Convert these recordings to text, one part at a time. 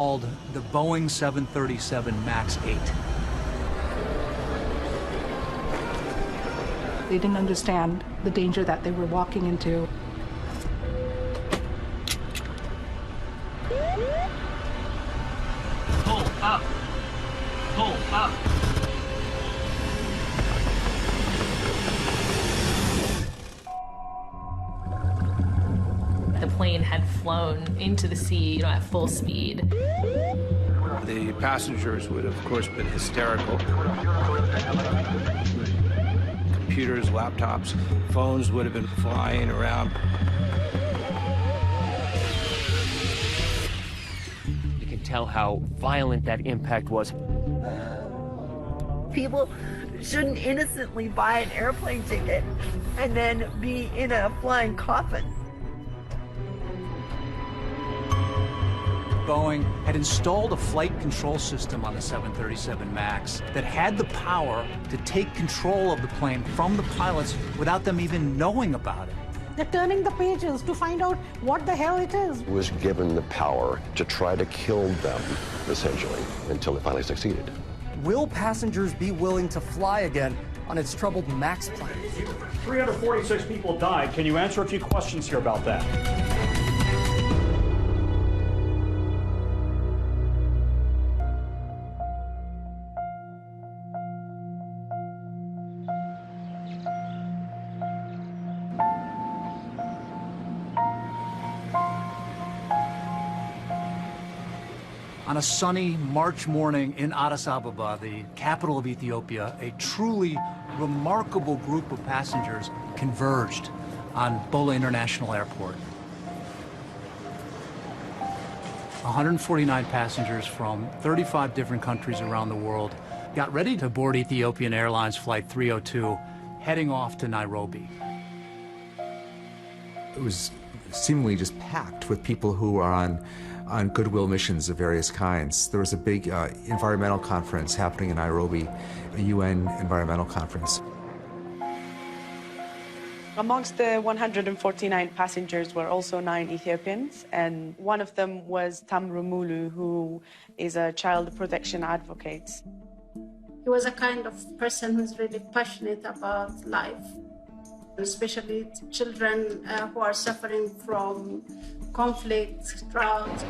called the Boeing 737 MAX 8. They didn't understand the danger that they were walking into. Pull up. Pull up. The plane had flown into the sea, at full speed. The passengers would, of course, been hysterical. Computers, laptops, phones would have been flying around. You can tell how violent that impact was. People shouldn't innocently buy an airplane ticket and then be in a flying coffin. Boeing had installed a flight control system on the 737 MAX that had the power to take control of the plane from the pilots without them even knowing about it. They're turning the pages to find out what the hell it is. Was given the power to try to kill them, essentially, until it finally succeeded. Will passengers be willing to fly again on its troubled MAX plane? 346 people died. Can you answer a few questions here about that? On a sunny March morning in Addis Ababa, the capital of Ethiopia, a truly remarkable group of passengers converged on Bola International Airport. 149 passengers from 35 different countries around the world got ready to board Ethiopian Airlines Flight 302, heading off to Nairobi. It was seemingly just packed with people who are on goodwill missions of various kinds. There was a big environmental conference happening in Nairobi, a UN environmental conference. Amongst the 149 passengers were also 9 Ethiopians, and one of them was Tamru Mulu, who is a child protection advocate. He was a kind of person who's really passionate about life, especially children who are suffering from conflict, drought.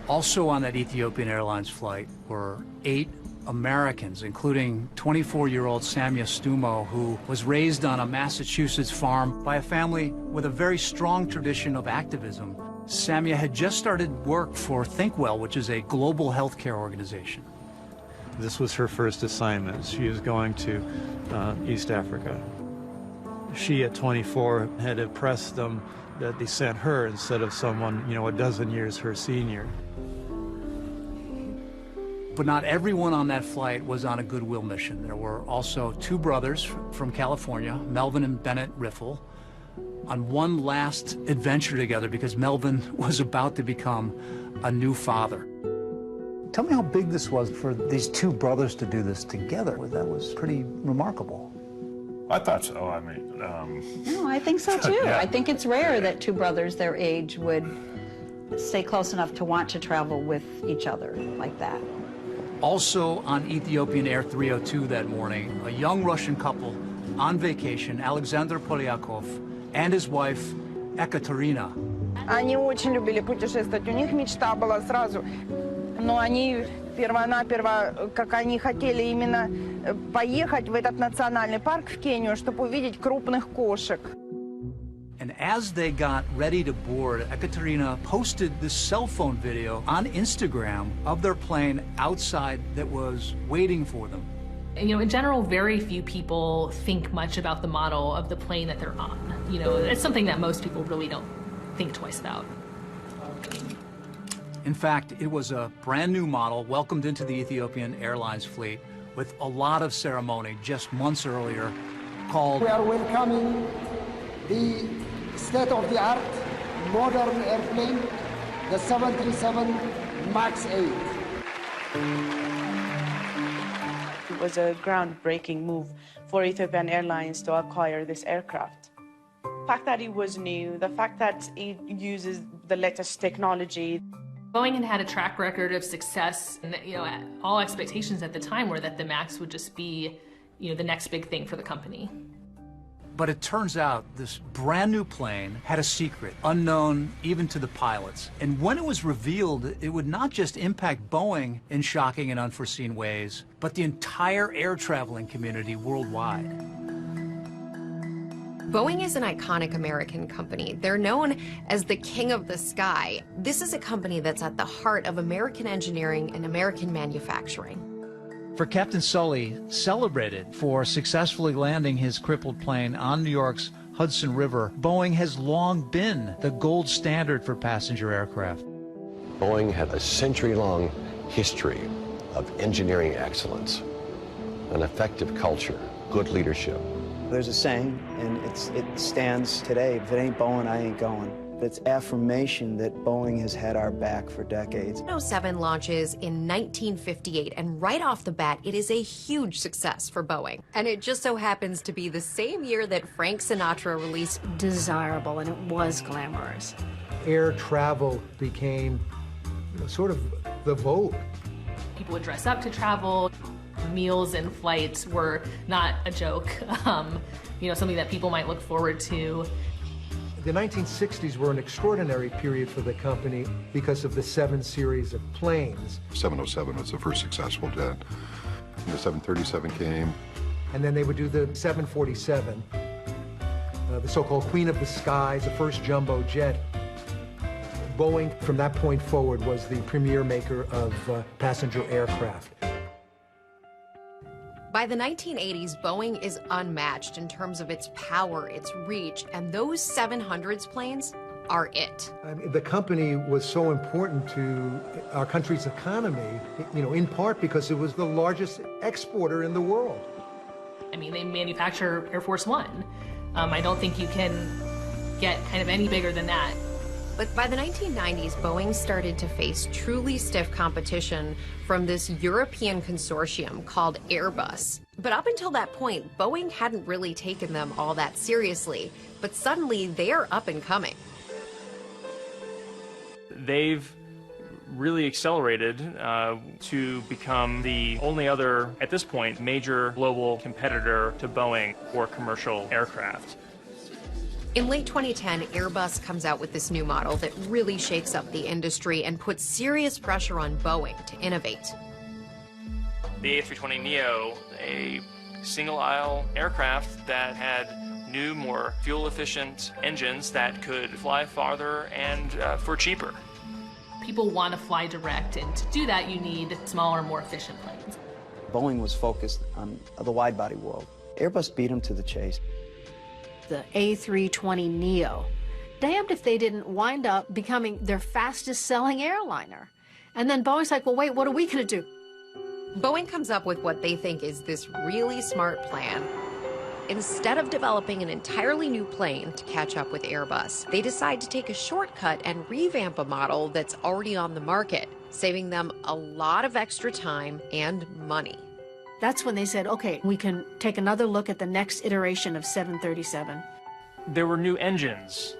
Also on that Ethiopian Airlines flight were 8 Americans, including 24-year-old Samia Stumo, who was raised on a Massachusetts farm by a family with a very strong tradition of activism. Samia had just started work for ThinkWell, which is a global healthcare organization. This was her first assignment. She was going to East Africa. She, at 24, had impressed them that they sent her instead of someone, a dozen years her senior. But not everyone on that flight was on a goodwill mission. There were also 2 brothers from California, Melvin and Bennett Riffle, on one last adventure together because Melvin was about to become a new father. Tell me how big this was for these 2 brothers to do this together. That was pretty remarkable. I thought so. I mean, No, I think so too. Yeah. I think it's rare that 2 brothers their age would stay close enough to want to travel with each other like that. Also on Ethiopian Air 302 that morning, a young Russian couple on vacation, Alexander Polyakov and his wife, Ekaterina. Они очень любили путешествовать. У них мечта была сразу. Но они перво-наперво, как они хотели именно поехать в этот национальный парк в Кению, чтобы увидеть крупных кошек. And as they got ready to board, Ekaterina posted this cell phone video on Instagram of their plane outside that was waiting for them. In general, very few people think much about the model of the plane that they're on. It's something that most people really don't think twice about. In fact, it was a brand new model welcomed into the Ethiopian Airlines fleet with a lot of ceremony just months earlier called... We are welcoming the state-of-the-art modern airplane, the 737 MAX 8. It was a groundbreaking move for Ethiopian Airlines to acquire this aircraft. The fact that it was new, the fact that it uses the latest technology, Boeing had had a track record of success, and all expectations at the time were that the MAX would just be, the next big thing for the company. But it turns out this brand new plane had a secret, unknown even to the pilots. And when it was revealed, it would not just impact Boeing in shocking and unforeseen ways, but the entire air traveling community worldwide. Boeing is an iconic American company. They're known as the king of the sky. This is a company that's at the heart of American engineering and American manufacturing. For Captain Sully, celebrated for successfully landing his crippled plane on New York's Hudson River, Boeing has long been the gold standard for passenger aircraft. Boeing had a century-long history of engineering excellence, an effective culture, good leadership. There's a saying, and it stands today: if it ain't Boeing, I ain't going. It's affirmation that Boeing has had our back for decades. 7 launches in 1958, and right off the bat, it is a huge success for Boeing. And it just so happens to be the same year that Frank Sinatra released Desirable, and it was glamorous. Air travel became sort of the vogue. People would dress up to travel. Meals and flights were not a joke, something that people might look forward to. The 1960s were an extraordinary period for the company because of the 7 series of planes. 707 was the first successful jet. And the 737 came. And then they would do the 747, the so-called Queen of the Skies, the first jumbo jet. Boeing, from that point forward, was the premier maker of passenger aircraft. By the 1980s, Boeing is unmatched in terms of its power, its reach, and those 700s planes are it. The company was so important to our country's economy, in part because it was the largest exporter in the world. I mean, they manufacture Air Force One. I don't think you can get kind of any bigger than that. But by the 1990s, Boeing started to face truly stiff competition from this European consortium called Airbus. But up until that point, Boeing hadn't really taken them all that seriously. But suddenly, they're up and coming. They've really accelerated to become the only other, at this point, major global competitor to Boeing for commercial aircraft. In late 2010, Airbus comes out with this new model that really shakes up the industry and puts serious pressure on Boeing to innovate. The A320neo, a single-aisle aircraft that had new, more fuel-efficient engines that could fly farther and for cheaper. People want to fly direct, and to do that, you need smaller, more efficient planes. Boeing was focused on the wide-body world. Airbus beat them to the chase. The A320neo. Damned if they didn't wind up becoming their fastest-selling airliner. And then Boeing's like, well, wait, what are we going to do? Boeing comes up with what they think is this really smart plan. Instead of developing an entirely new plane to catch up with Airbus, they decide to take a shortcut and revamp a model that's already on the market, saving them a lot of extra time and money. That's when they said, okay, we can take another look at the next iteration of 737. There were new engines,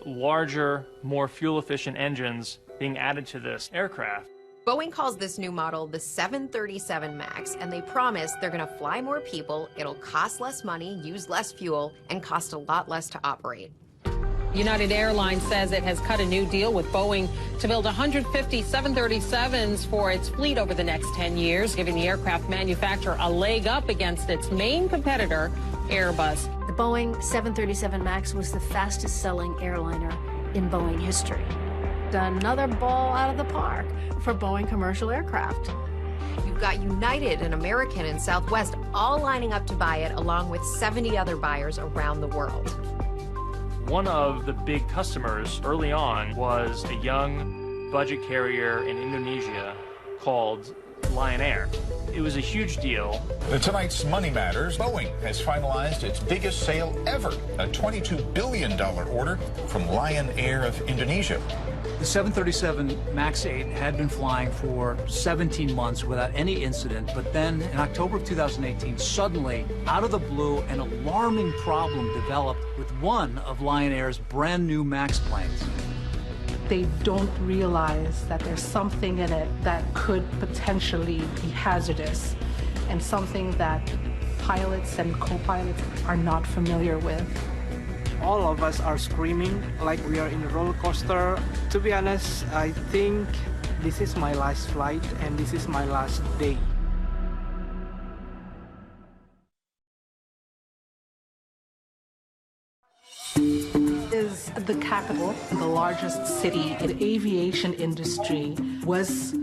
larger, more fuel-efficient engines being added to this aircraft. Boeing calls this new model the 737 MAX, and they promise they're going to fly more people, it'll cost less money, use less fuel, and cost a lot less to operate. United Airlines says it has cut a new deal with Boeing to build 150 737s for its fleet over the next 10 years, giving the aircraft manufacturer a leg up against its main competitor, Airbus. The Boeing 737 MAX was the fastest-selling airliner in Boeing history. Another ball out of the park for Boeing commercial aircraft. You've got United and American and Southwest all lining up to buy it, along with 70 other buyers around the world. One of the big customers early on was a young budget carrier in Indonesia called Lion Air. It was a huge deal. Tonight's Money Matters, Boeing has finalized its biggest sale ever, a $22 billion order from Lion Air of Indonesia. The 737 MAX 8 had been flying for 17 months without any incident, but then in October of 2018, suddenly, out of the blue, an alarming problem developed with one of Lion Air's brand new MAX planes. they don't realize that there's something in it that could potentially be hazardous and something that pilots and co-pilots are not familiar with. All of us are screaming like we are in a roller coaster. To be honest, I think this is my last flight and this is my last day. Is the capital, the largest city. The aviation industry was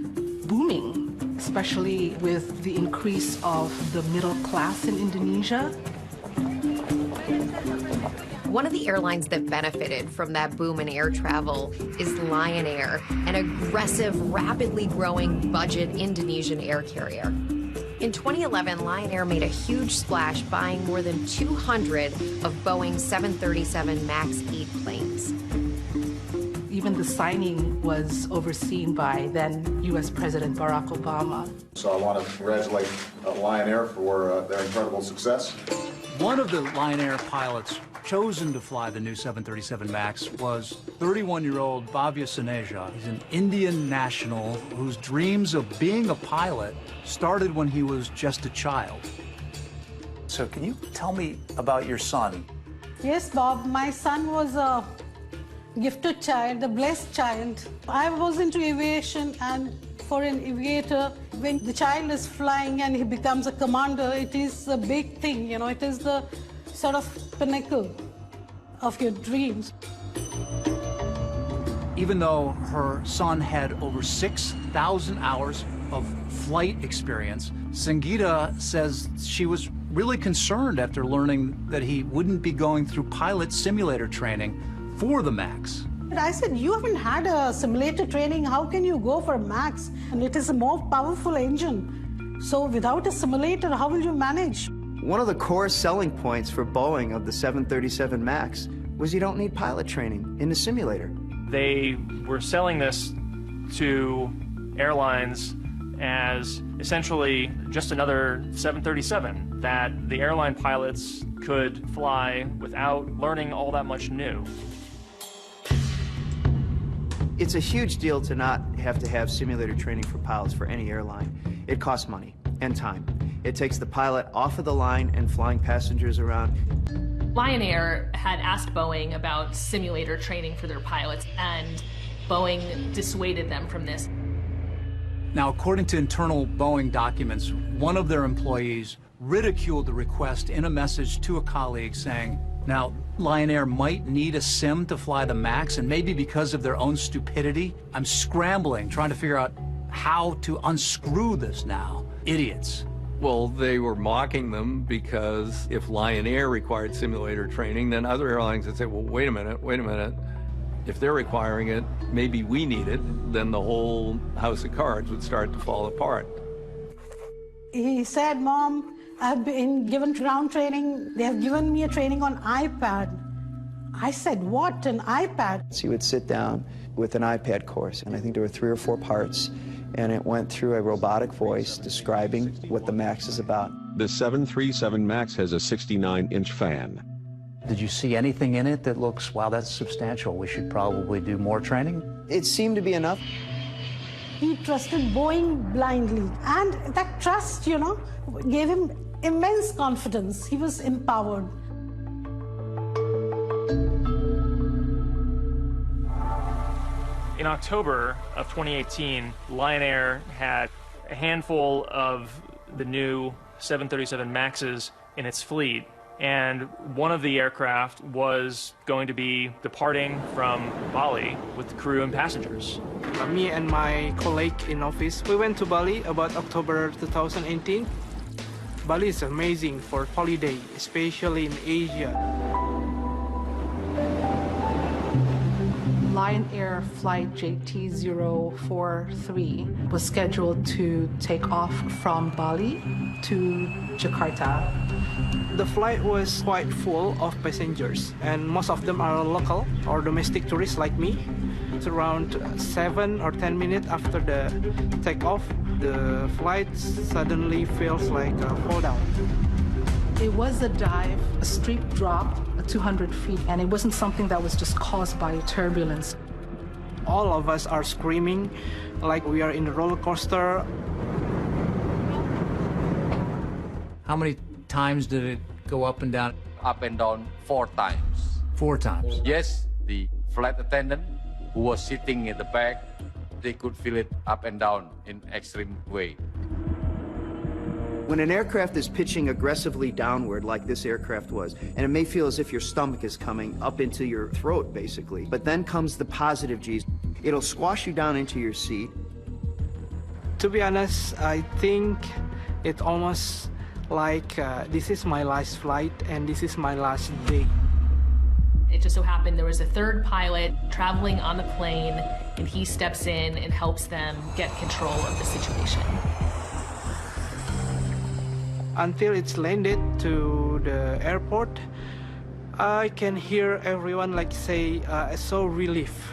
booming, especially with the increase of the middle class in Indonesia. One of the airlines that benefited from that boom in air travel is Lion Air, an aggressive, rapidly growing budget Indonesian air carrier. In 2011, Lion Air made a huge splash buying more than 200 of Boeing 737 MAX 8 planes. Even the signing was overseen by then U.S. President Barack Obama. So I want to congratulate Lion Air for their incredible success. One of the Lion Air pilots chosen to fly the new 737 MAX was 31-year-old Bhavya Saneja. He's an Indian national whose dreams of being a pilot started when he was just a child. So can you tell me about your son? Yes, Bob, my son was a gifted child, a blessed child. I was into aviation, and for an aviator, when the child is flying and he becomes a commander, it is a big thing, you know, it is the sort of pinnacle of your dreams. Even though her son had over 6,000 hours of flight experience, Sangeeta says she was really concerned after learning that he wouldn't be going through pilot simulator training for the MAX. I said, you haven't had a simulator training, how can you go for a MAX? And it is a more powerful engine. So without a simulator, how will you manage? One of the core selling points for Boeing of the 737 MAX was you don't need pilot training in the simulator. They were selling this to airlines as essentially just another 737, that the airline pilots could fly without learning all that much new. It's a huge deal to not have to have simulator training for pilots for any airline. It costs money and time. It takes the pilot off of the line and flying passengers around. Lion Air had asked Boeing about simulator training for their pilots, and Boeing dissuaded them from this. Now, according to internal Boeing documents, one of their employees ridiculed the request in a message to a colleague saying, now, Lion Air might need a sim to fly the MAX, and maybe because of their own stupidity, I'm scrambling, trying to figure out how to unscrew this now. Idiots. Well, they were mocking them because if Lion Air required simulator training, then other airlines would say, well, wait a minute. If they're requiring it, maybe we need it. Then the whole house of cards would start to fall apart. He said, Mom, I've been given ground training. They have given me a training on iPad. I said, what, an iPad? So you would sit down with an iPad course, and I think there were 3 or 4 parts, and it went through a robotic voice describing what the MAX is about. The 737 MAX has a 69-inch fan. Did you see anything in it that looks, wow, that's substantial, we should probably do more training? It seemed to be enough. He trusted Boeing blindly, and that trust, you know, gave him immense confidence. He was empowered. In October of 2018, Lion Air had a handful of the new 737 MAXes in its fleet, and one of the aircraft was going to be departing from Bali with the crew and passengers. Me and my colleague in office, we went to Bali about October 2018. Bali is amazing for holiday, especially in Asia. Lion Air flight JT043 was scheduled to take off from Bali to Jakarta. The flight was quite full of passengers, and most of them are local or domestic tourists like me. It's around 7 or 10 minutes after the takeoff, the flight suddenly feels like a fall down. It was a dive, a steep drop, 200 feet, and it wasn't something that was just caused by turbulence. all of us are screaming like we are in a roller coaster. How many times did it go up and down? Up and down 4 times. 4 times? Yes, the flight attendant who was sitting in the back, they could feel it up and down in extreme way. When an aircraft is pitching aggressively downward, like this aircraft was, and it may feel as if your stomach is coming up into your throat, basically, but then comes the positive G's. It'll squash you down into your seat. To be honest, I think it's almost like this is my last flight and this is my last day. It just so happened there was a third pilot traveling on the plane, and he steps in and helps them get control of the situation. Until it's landed to the airport, I can hear everyone like say, so relief.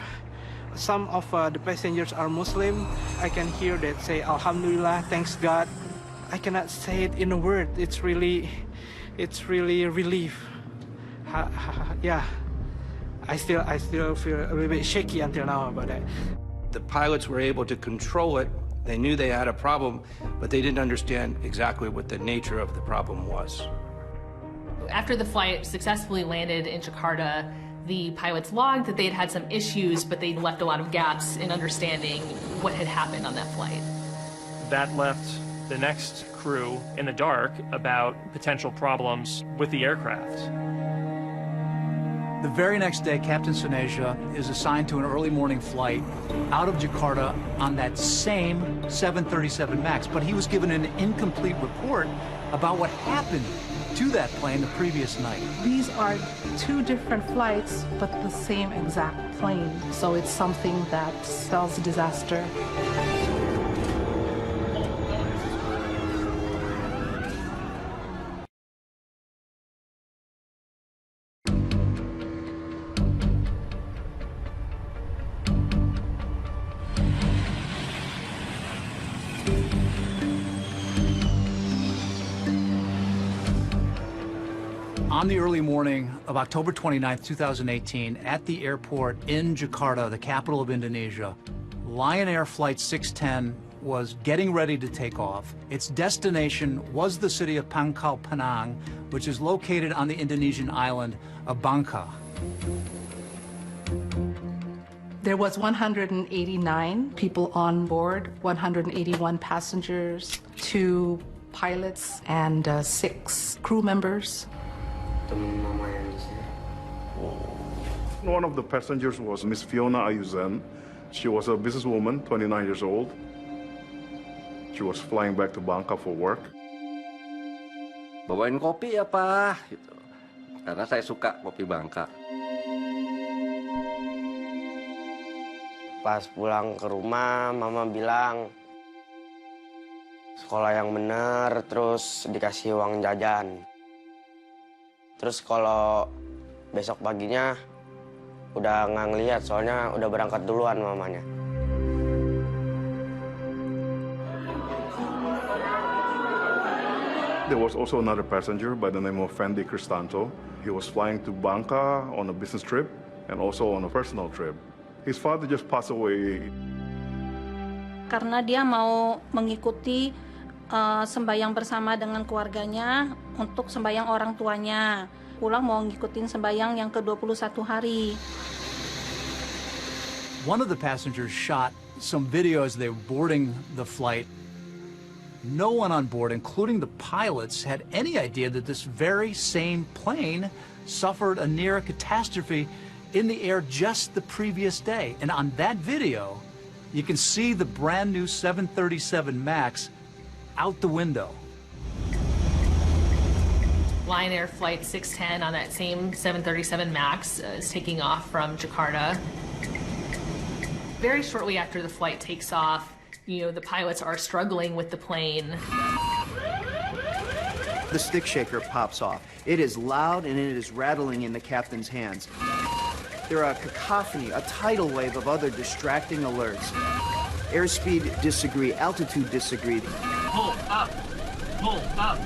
Some of the passengers are Muslim. I can hear that say, Alhamdulillah, thanks God. I cannot say it in a word. It's really relief. Yeah, I still feel a little bit shaky until now about that. The pilots were able to control it. They knew they had a problem, but they didn't understand exactly what the nature of the problem was. After the flight successfully landed in Jakarta, the pilots logged that they'd had some issues, but they'd left a lot of gaps in understanding what had happened on that flight. That left the next crew in the dark about potential problems with the aircraft. The very next day, Captain Suneja is assigned to an early morning flight out of Jakarta on that same 737 MAX, but he was given an incomplete report about what happened to that plane the previous night. These are 2 different flights, but the same exact plane. So it's something that spells disaster. On the early morning of October 29, 2018, at the airport in Jakarta, the capital of Indonesia, Lion Air Flight 610 was getting ready to take off. Its destination was the city of Pangkal Pinang, which is located on the Indonesian island of Bangka. There was 189 people on board, 181 passengers, 2 pilots, and 6 crew members. One of the passengers was Miss Fiona Ayuzen. She was a businesswoman, 29 years old. She was flying back to Bangka for work. Bawain kopi ya, Pak, gitu. Karena saya suka kopi Bangka. Pas pulang ke rumah, Mama bilang sekolah yang bener, terus dikasih uang jajan. Terus kalau besok paginya udah nggak ngeliat, soalnya udah berangkat duluan mamanya. There was also another passenger by the name of Fendi Cristanto. He was flying to Bangka on a business trip and also on a personal trip. His father just passed away. Karena dia mau mengikuti sembayang bersama dengan keluarganya untuk sembayang orang tuanya. Pulang mau ngikutin sembayang yang ke-21 hari. One of the passengers shot some video as they were boarding the flight. No one on board, including the pilots, had any idea that this very same plane suffered a near catastrophe in the air just the previous day. And on that video, you can see the brand new 737 MAX out the window. Lion Air Flight 610 on that same 737 MAX is taking off from Jakarta. Very shortly after the flight takes off, the pilots are struggling with the plane. The stick shaker pops off. It is loud and it is rattling in the captain's hands. There are a cacophony, a tidal wave of other distracting alerts. Airspeed disagree, altitude disagreed. Pull up! Pull up!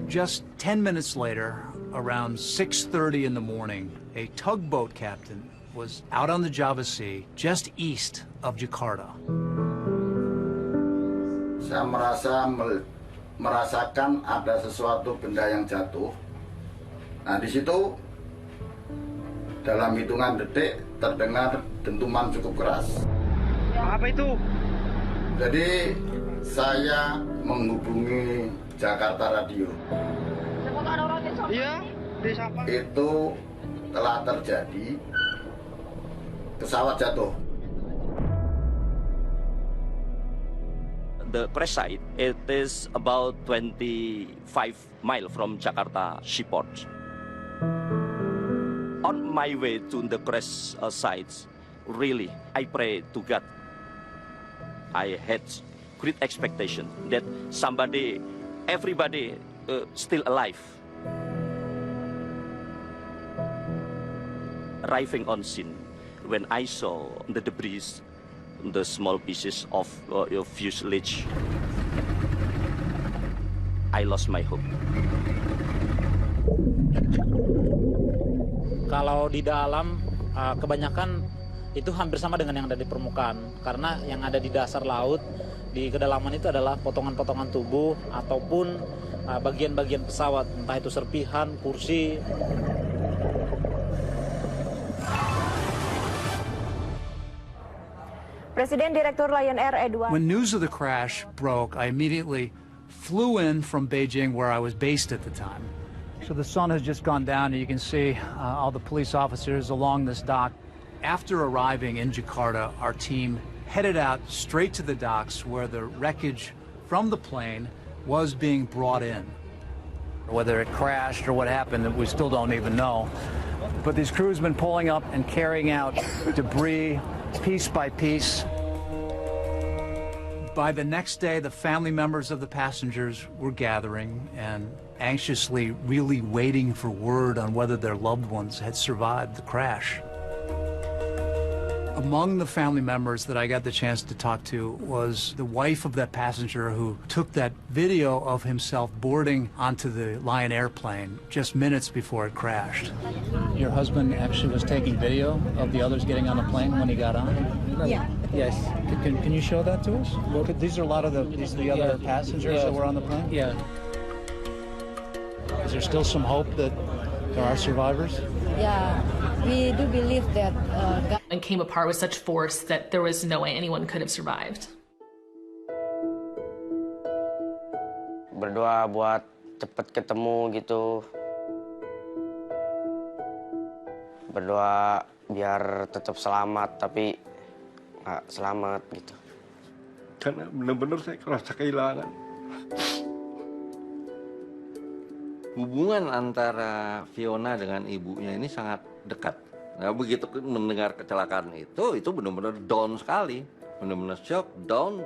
Just 10 minutes later, around 6:30 in the morning, a tugboat captain was out on the Java Sea just east of Jakarta. Saya merasakan ada sesuatu benda yang jatuh. Nah, di situ dalam hitungan detik terdengar dentuman cukup keras. Apa itu? Jadi saya menghubungi Jakarta Radio. Iya, itu telah terjadi pesawat jatuh. The crash site, it is about 25 miles from Jakarta seaport. On my way to the crash site, really, I pray to God. I had great expectation that everybody still alive. Arriving on scene, when I saw the debris, the small pieces of fuselage, I lost my hope. Kalau di dalam, kebanyakan itu hampir sama dengan yang ada di permukaan. Karena yang ada di dasar laut, di kedalaman itu adalah potongan-potongan tubuh ataupun bagian-bagian pesawat, entah itu serpihan, kursi. Presiden Direktur Lion Air Edward. When news of the crash broke, I immediately flew in from Beijing, where I was based at the time. So the sun has just gone down, and you can see all the police officers along this dock. After arriving in Jakarta, our team headed out straight to the docks where the wreckage from the plane was being brought in. Whether it crashed or what happened, we still don't even know. But these crews have been pulling up and carrying out debris piece by piece. By the next day, the family members of the passengers were gathering and anxiously really waiting for word on whether their loved ones had survived the crash. Among the family members that I got the chance to talk to was the wife of that passenger who took that video of himself boarding onto the Lion airplane just minutes before it crashed. Your husband actually was taking video of the others getting on the plane when he got on? Yeah. Yes. Can you show that to us? Well, these are a lot of the other passengers that were on the plane? Yeah. Is there still some hope that there are survivors? Yeah, we do believe that and came apart with such force that there was no way anyone could have survived. Berdoa buat cepet ketemu gitu. Berdoa biar tetap selamat, tapi nggak selamat gitu. Karena benar-benar saya merasa kehilangan. Hubungan antara Fiona dengan ibunya ini sangat dekat. Nah, begitu mendengar kecelakaan itu benar-benar down sekali. Benar-benar shock, down.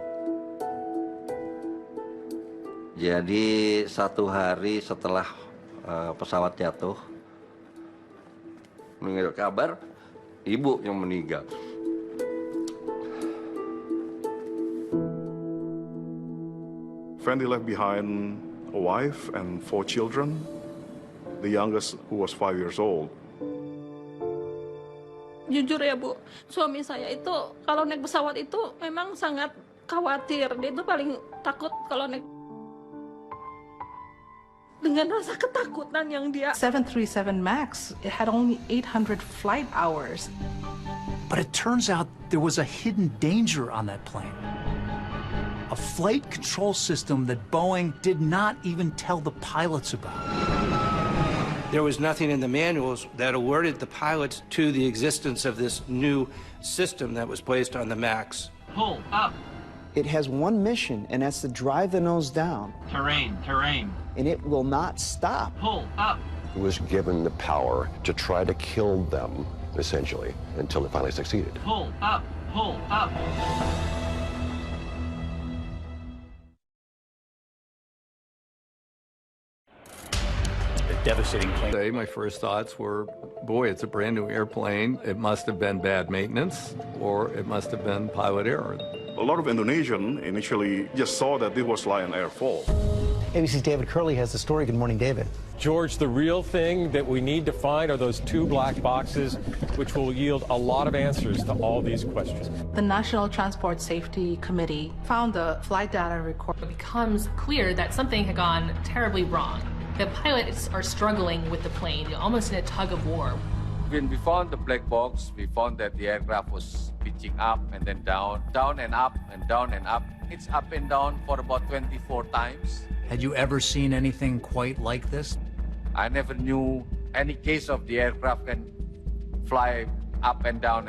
Jadi satu hari setelah pesawat jatuh, mendengar kabar ibu yang meninggal. Fendi left behind a wife and 4 children, the youngest who was 5 years old. Jujur ya Bu, suami saya itu kalau naik pesawat itu memang sangat khawatir. Dia itu paling takut kalau naik. Dengan rasa ketakutan yang dia. 737 MAX, it had only 800 flight hours. But it turns out there was a hidden danger on that plane. A flight control system that Boeing did not even tell the pilots about. There was nothing in the manuals that alerted the pilots to the existence of this new system that was placed on the MAX. Pull up. It has one mission, and that's to drive the nose down. Terrain. And it will not stop. Pull up. He was given the power to try to kill them, essentially, until it finally succeeded. Pull up. Devastating plane. My first thoughts were, boy, it's a brand new airplane. It must have been bad maintenance, or it must have been pilot error. A lot of Indonesians initially just saw that this was Lion Air fault. ABC's David Curley has the story. Good morning, David. George, the real thing that we need to find are those 2 black boxes, which will yield a lot of answers to all these questions. The National Transport Safety Committee found the flight data record. It becomes clear that something had gone terribly wrong. The pilots are struggling with the plane, almost in a tug of war. When we found the black box, we found that the aircraft was pitching up and then down, down and up and down and up. It's up and down for about 24 times. Had you ever seen anything quite like this? I never knew any case of the aircraft can fly up and down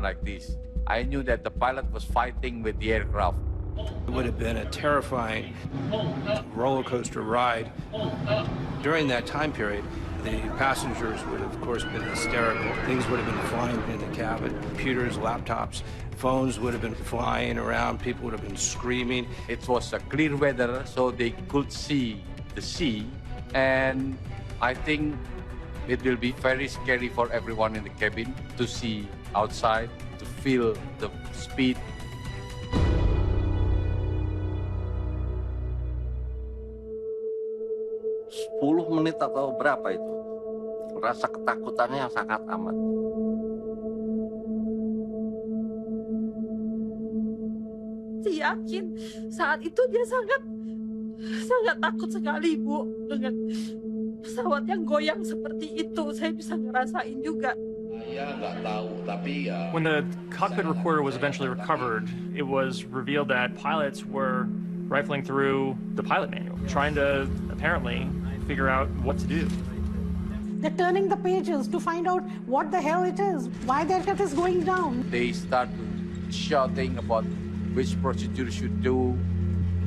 like this. I knew that the pilot was fighting with the aircraft. It would have been a terrifying roller coaster ride. During that time period, the passengers would have, of course, been hysterical. Things would have been flying in the cabin. Computers, laptops, phones would have been flying around. People would have been screaming. It was a clear weather, so they could see the sea. And I think it will be very scary for everyone in the cabin to see outside, to feel the speed. Sepuluh menit atau berapa itu? Rasa ketakutannya sangat amat. Saya yakin saat itu dia sangat takut sekali, Bu, dengan pesawat yang goyang seperti itu. Saya bisa ngerasain juga. When the cockpit recorder was eventually recovered, it was revealed that pilots were rifling through the pilot manual, trying to apparently figure out what to do. They're turning the pages to find out what the hell it is, why the aircraft is going down. They start shouting about which procedure should do.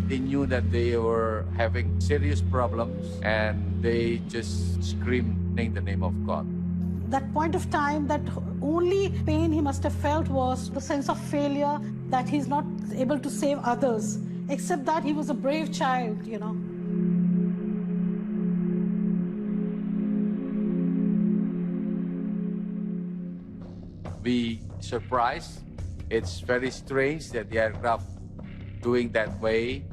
They knew that they were having serious problems and they just screaming the name of God. That point of time, that only pain he must have felt was the sense of failure, that he's not able to save others, except that he was a brave child, you know. We surprised. It's very strange that the aircraft doing that way.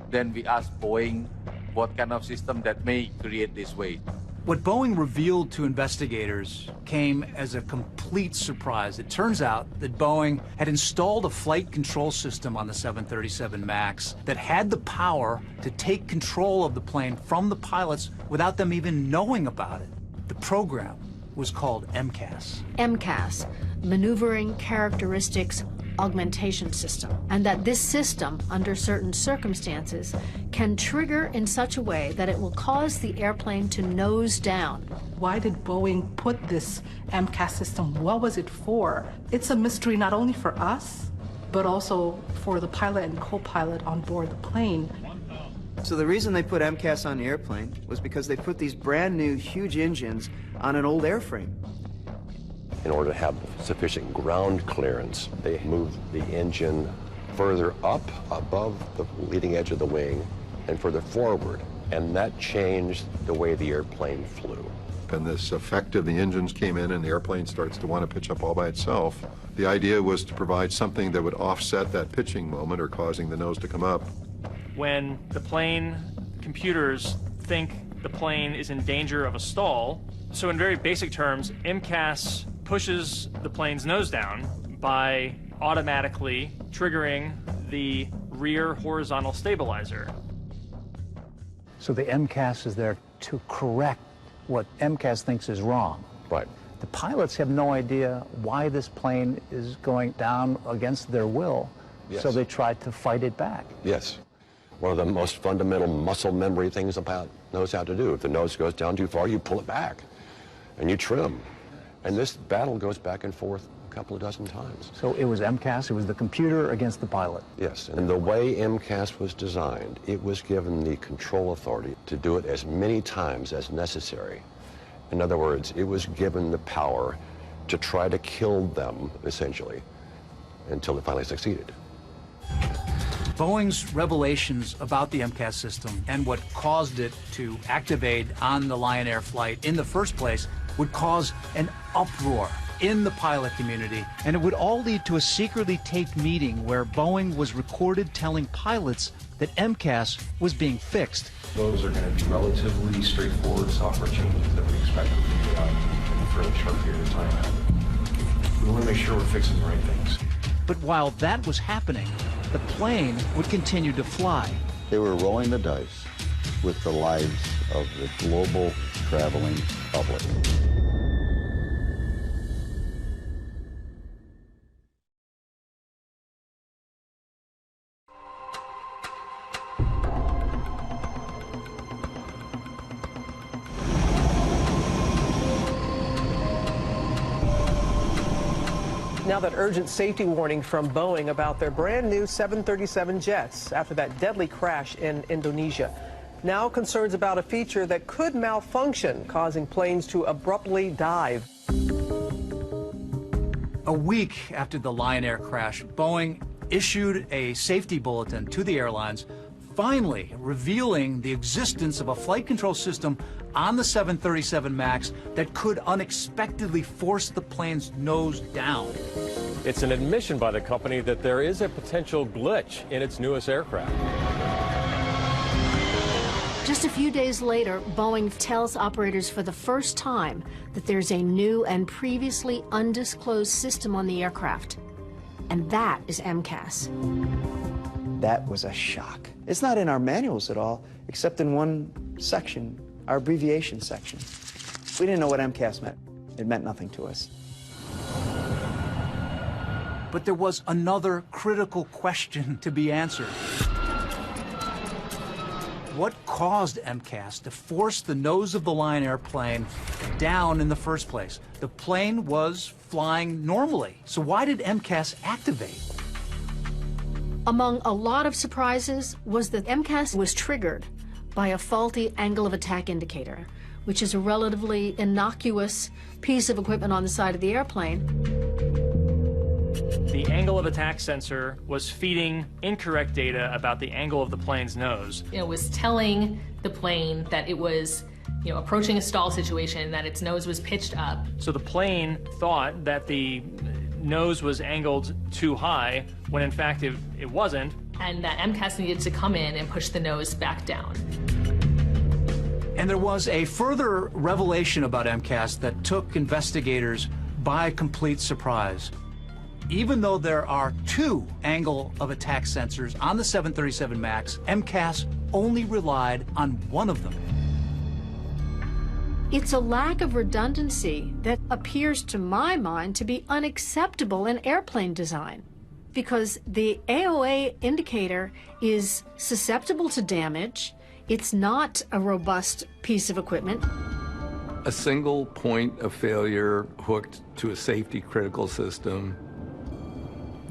Then we asked Boeing what kind of system that may create this way. What Boeing revealed to investigators came as a complete surprise. It turns out that Boeing had installed a flight control system on the 737 MAX that had the power to take control of the plane from the pilots without them even knowing about it. The program was called MCAS. MCAS, Maneuvering Characteristics Augmentation System, and that this system, under certain circumstances, can trigger in such a way that it will cause the airplane to nose down. Why did Boeing put this MCAS system? What was it for? It's a mystery not only for us, but also for the pilot and co-pilot on board the plane. So the reason they put MCAS on the airplane was because they put these brand new huge engines on an old airframe. In order to have sufficient ground clearance, they moved the engine further up above the leading edge of the wing and further forward, and that changed the way the airplane flew. And this effect of the engines came in and the airplane starts to want to pitch up all by itself. The idea was to provide something that would offset that pitching moment or causing the nose to come up. When the plane computers think the plane is in danger of a stall, so in very basic terms, MCAS pushes the plane's nose down by automatically triggering the rear horizontal stabilizer. So the MCAS is there to correct what MCAS thinks is wrong. Right. The pilots have no idea why this plane is going down against their will, Yes. so they try to fight it back. Yes. One of the most fundamental muscle memory things a pilot knows how to do. If the nose goes down too far, you pull it back and you trim. And this battle goes back and forth a couple of dozen times. So it was MCAS, it was the computer against the pilot. Yes, and the way MCAS was designed, it was given the control authority to do it as many times as necessary. In other words, it was given the power to try to kill them, essentially, until it finally succeeded. Boeing's revelations about the MCAS system and what caused it to activate on the Lion Air flight in the first place would cause an uproar in the pilot community, and it would all lead to a secretly taped meeting where Boeing was recorded telling pilots that MCAS was being fixed. Those are going to be relatively straightforward software changes that we expect to be done in a fairly short period of time. We want to make sure we're fixing the right things. But while that was happening, the plane would continue to fly. They were rolling the dice with the lives of the global traveling public. Now that urgent safety warning from Boeing about their brand new 737 jets after that deadly crash in Indonesia. Now concerns about a feature that could malfunction, causing planes to abruptly dive. A week after the Lion Air crash, Boeing issued a safety bulletin to the airlines, finally revealing the existence of a flight control system on the 737 MAX that could unexpectedly force the plane's nose down. It's an admission by the company that there is a potential glitch in its newest aircraft. Just a few days later, Boeing tells operators for the first time that there's a new and previously undisclosed system on the aircraft. And that is MCAS. That was a shock. It's not in our manuals at all, except in one section, our abbreviation section. We didn't know what MCAS meant. It meant nothing to us. But there was another critical question to be answered. What caused MCAS to force the nose of the Lion airplane down in the first place? The plane was flying normally, so why did MCAS activate? Among a lot of surprises was that MCAS was triggered by a faulty angle of attack indicator, which is a relatively innocuous piece of equipment on the side of the airplane. The angle of attack sensor was feeding incorrect data about the angle of the plane's nose. It was telling the plane that it was, approaching a stall situation, that its nose was pitched up. So the plane thought that the nose was angled too high, when in fact it wasn't. And that MCAS needed to come in and push the nose back down. And there was a further revelation about MCAS that took investigators by complete surprise. Even though there are 2 angle of attack sensors on the 737 MAX, MCAS only relied on one of them. It's a lack of redundancy that appears to my mind to be unacceptable in airplane design, because the AOA indicator is susceptible to damage. It's not a robust piece of equipment. A single point of failure hooked to a safety critical system,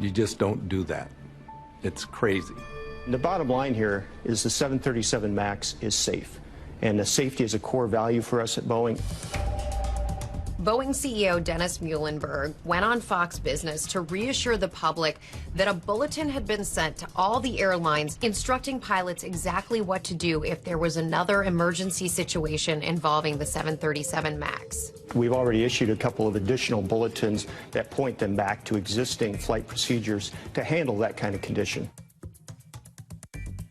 you just don't do that. It's crazy. The bottom line here is the 737 MAX is safe, and the safety is a core value for us at Boeing. Boeing CEO Dennis Muilenburg went on Fox Business to reassure the public that a bulletin had been sent to all the airlines instructing pilots exactly what to do if there was another emergency situation involving the 737 MAX. We've already issued a couple of additional bulletins that point them back to existing flight procedures to handle that kind of condition.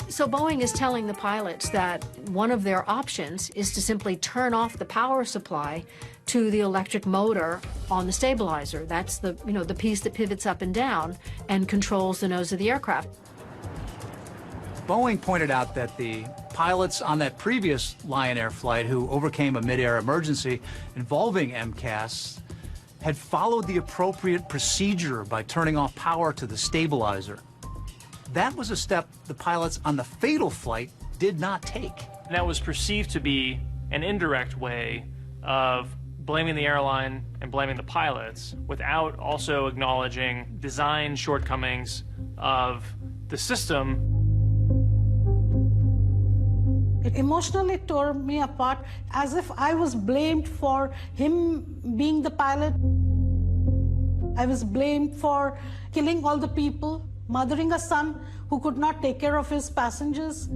So Boeing is telling the pilots that one of their options is to simply turn off the power supply to the electric motor on the stabilizer. That's the piece that pivots up and down and controls the nose of the aircraft. Boeing pointed out that the pilots on that previous Lion Air flight who overcame a mid-air emergency involving MCAS had followed the appropriate procedure by turning off power to the stabilizer. That was a step the pilots on the fatal flight did not take. And that was perceived to be an indirect way of blaming the airline and blaming the pilots without also acknowledging design shortcomings of the system. It emotionally tore me apart, as if I was blamed for him being the pilot. I was blamed for killing all the people, mothering a son who could not take care of his passengers.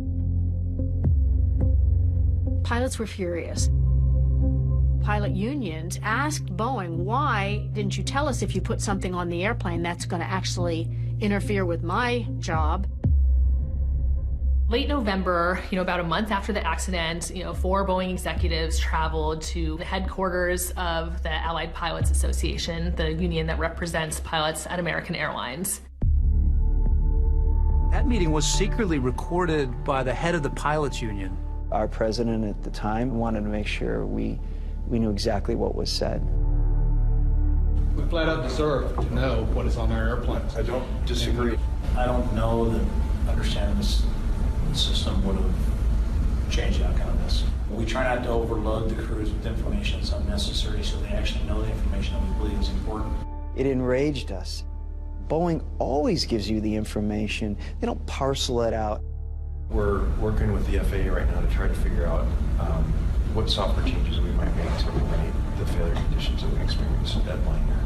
Pilots were furious. pilot unions asked Boeing, why didn't you tell us if you put something on the airplane that's going to actually interfere with my job? Late November, about a month after the accident, 4 Boeing executives traveled to the headquarters of the Allied Pilots Association, the union that represents pilots at American Airlines. That meeting was secretly recorded by the head of the pilots union. Our president at the time wanted to make sure we knew exactly what was said. We flat out deserve to know what is on our airplanes. I don't disagree. I don't know that understanding this system would have changed the outcome of this. We try not to overload the crews with information that's unnecessary, so they actually know the information that we believe is important. It enraged us. Boeing always gives you the information. They don't parcel it out. We're working with the FAA right now to try to figure out what software changes we might make to eliminate the failure conditions that we experienced at that line here.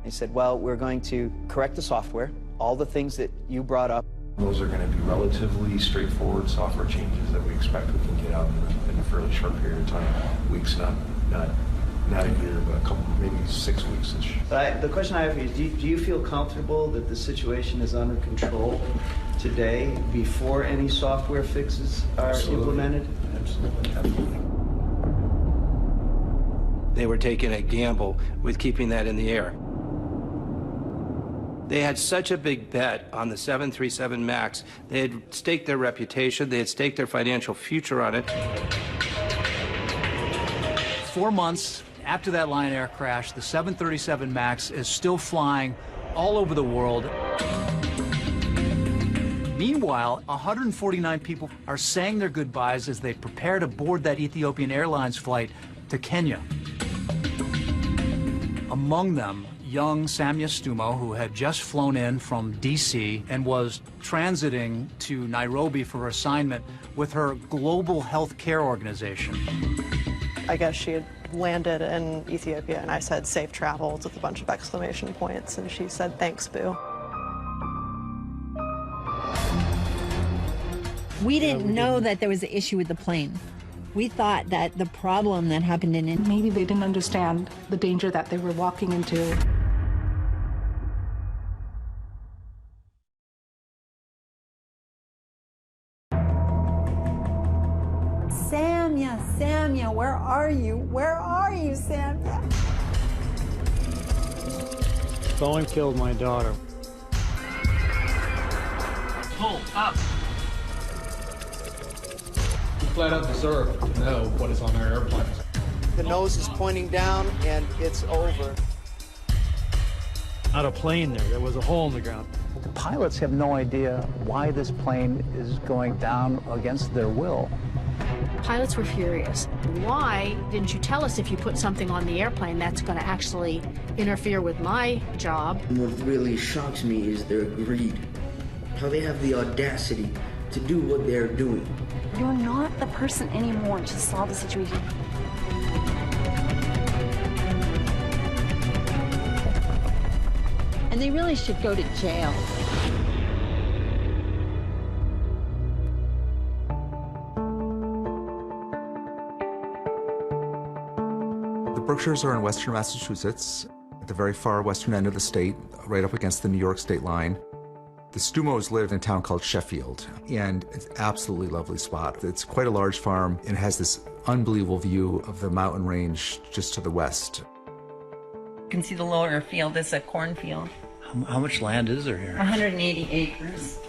They said, well, we're going to correct the software, all the things that you brought up. Those are going to be relatively straightforward software changes that we expect we can get out in a fairly short period of time. Weeks, not a year, but a couple, maybe 6 weeks-ish. But the question I have for you is, do you feel comfortable that the situation is under control today before any software fixes are implemented? Absolutely. They were taking a gamble with keeping that in the air. They had such a big bet on the 737 MAX. They had staked their reputation, they had staked their financial future on it. 4 months after that Lion Air crash, the 737 MAX is still flying all over the world. Meanwhile, 149 people are saying their goodbyes as they prepare to board that Ethiopian Airlines flight to Kenya. Among them, young Samia Stumo, who had just flown in from D.C. and was transiting to Nairobi for her assignment with her global health care organization. I guess she had landed in Ethiopia, and I said, safe travels, with a bunch of exclamation points, and she said, thanks, boo. We didn't know that there was an issue with the plane. We thought that the problem that happened in it... Maybe they didn't understand the danger that they were walking into. Samia, where are you? Where are you, Samia? Boeing killed my daughter. Pull up. We flat out deserve to know what is on our airplanes. The nose is pointing down, and it's over. Not a plane there. There was a hole in the ground. The pilots have no idea why this plane is going down against their will. Pilots were furious. Why didn't you tell us if you put something on the airplane that's going to actually interfere with my job? What really shocks me is their greed. How they have the audacity to do what they're doing. You're not the person anymore to solve the situation. And they really should go to jail. The Berkshires are in western Massachusetts, at the very far western end of the state, right up against the New York state line. The Stumos lived in a town called Sheffield, and it's an absolutely lovely spot. It's quite a large farm and has this unbelievable view of the mountain range just to the west. You can see the lower field is a cornfield. How much land is there here? 180 acres.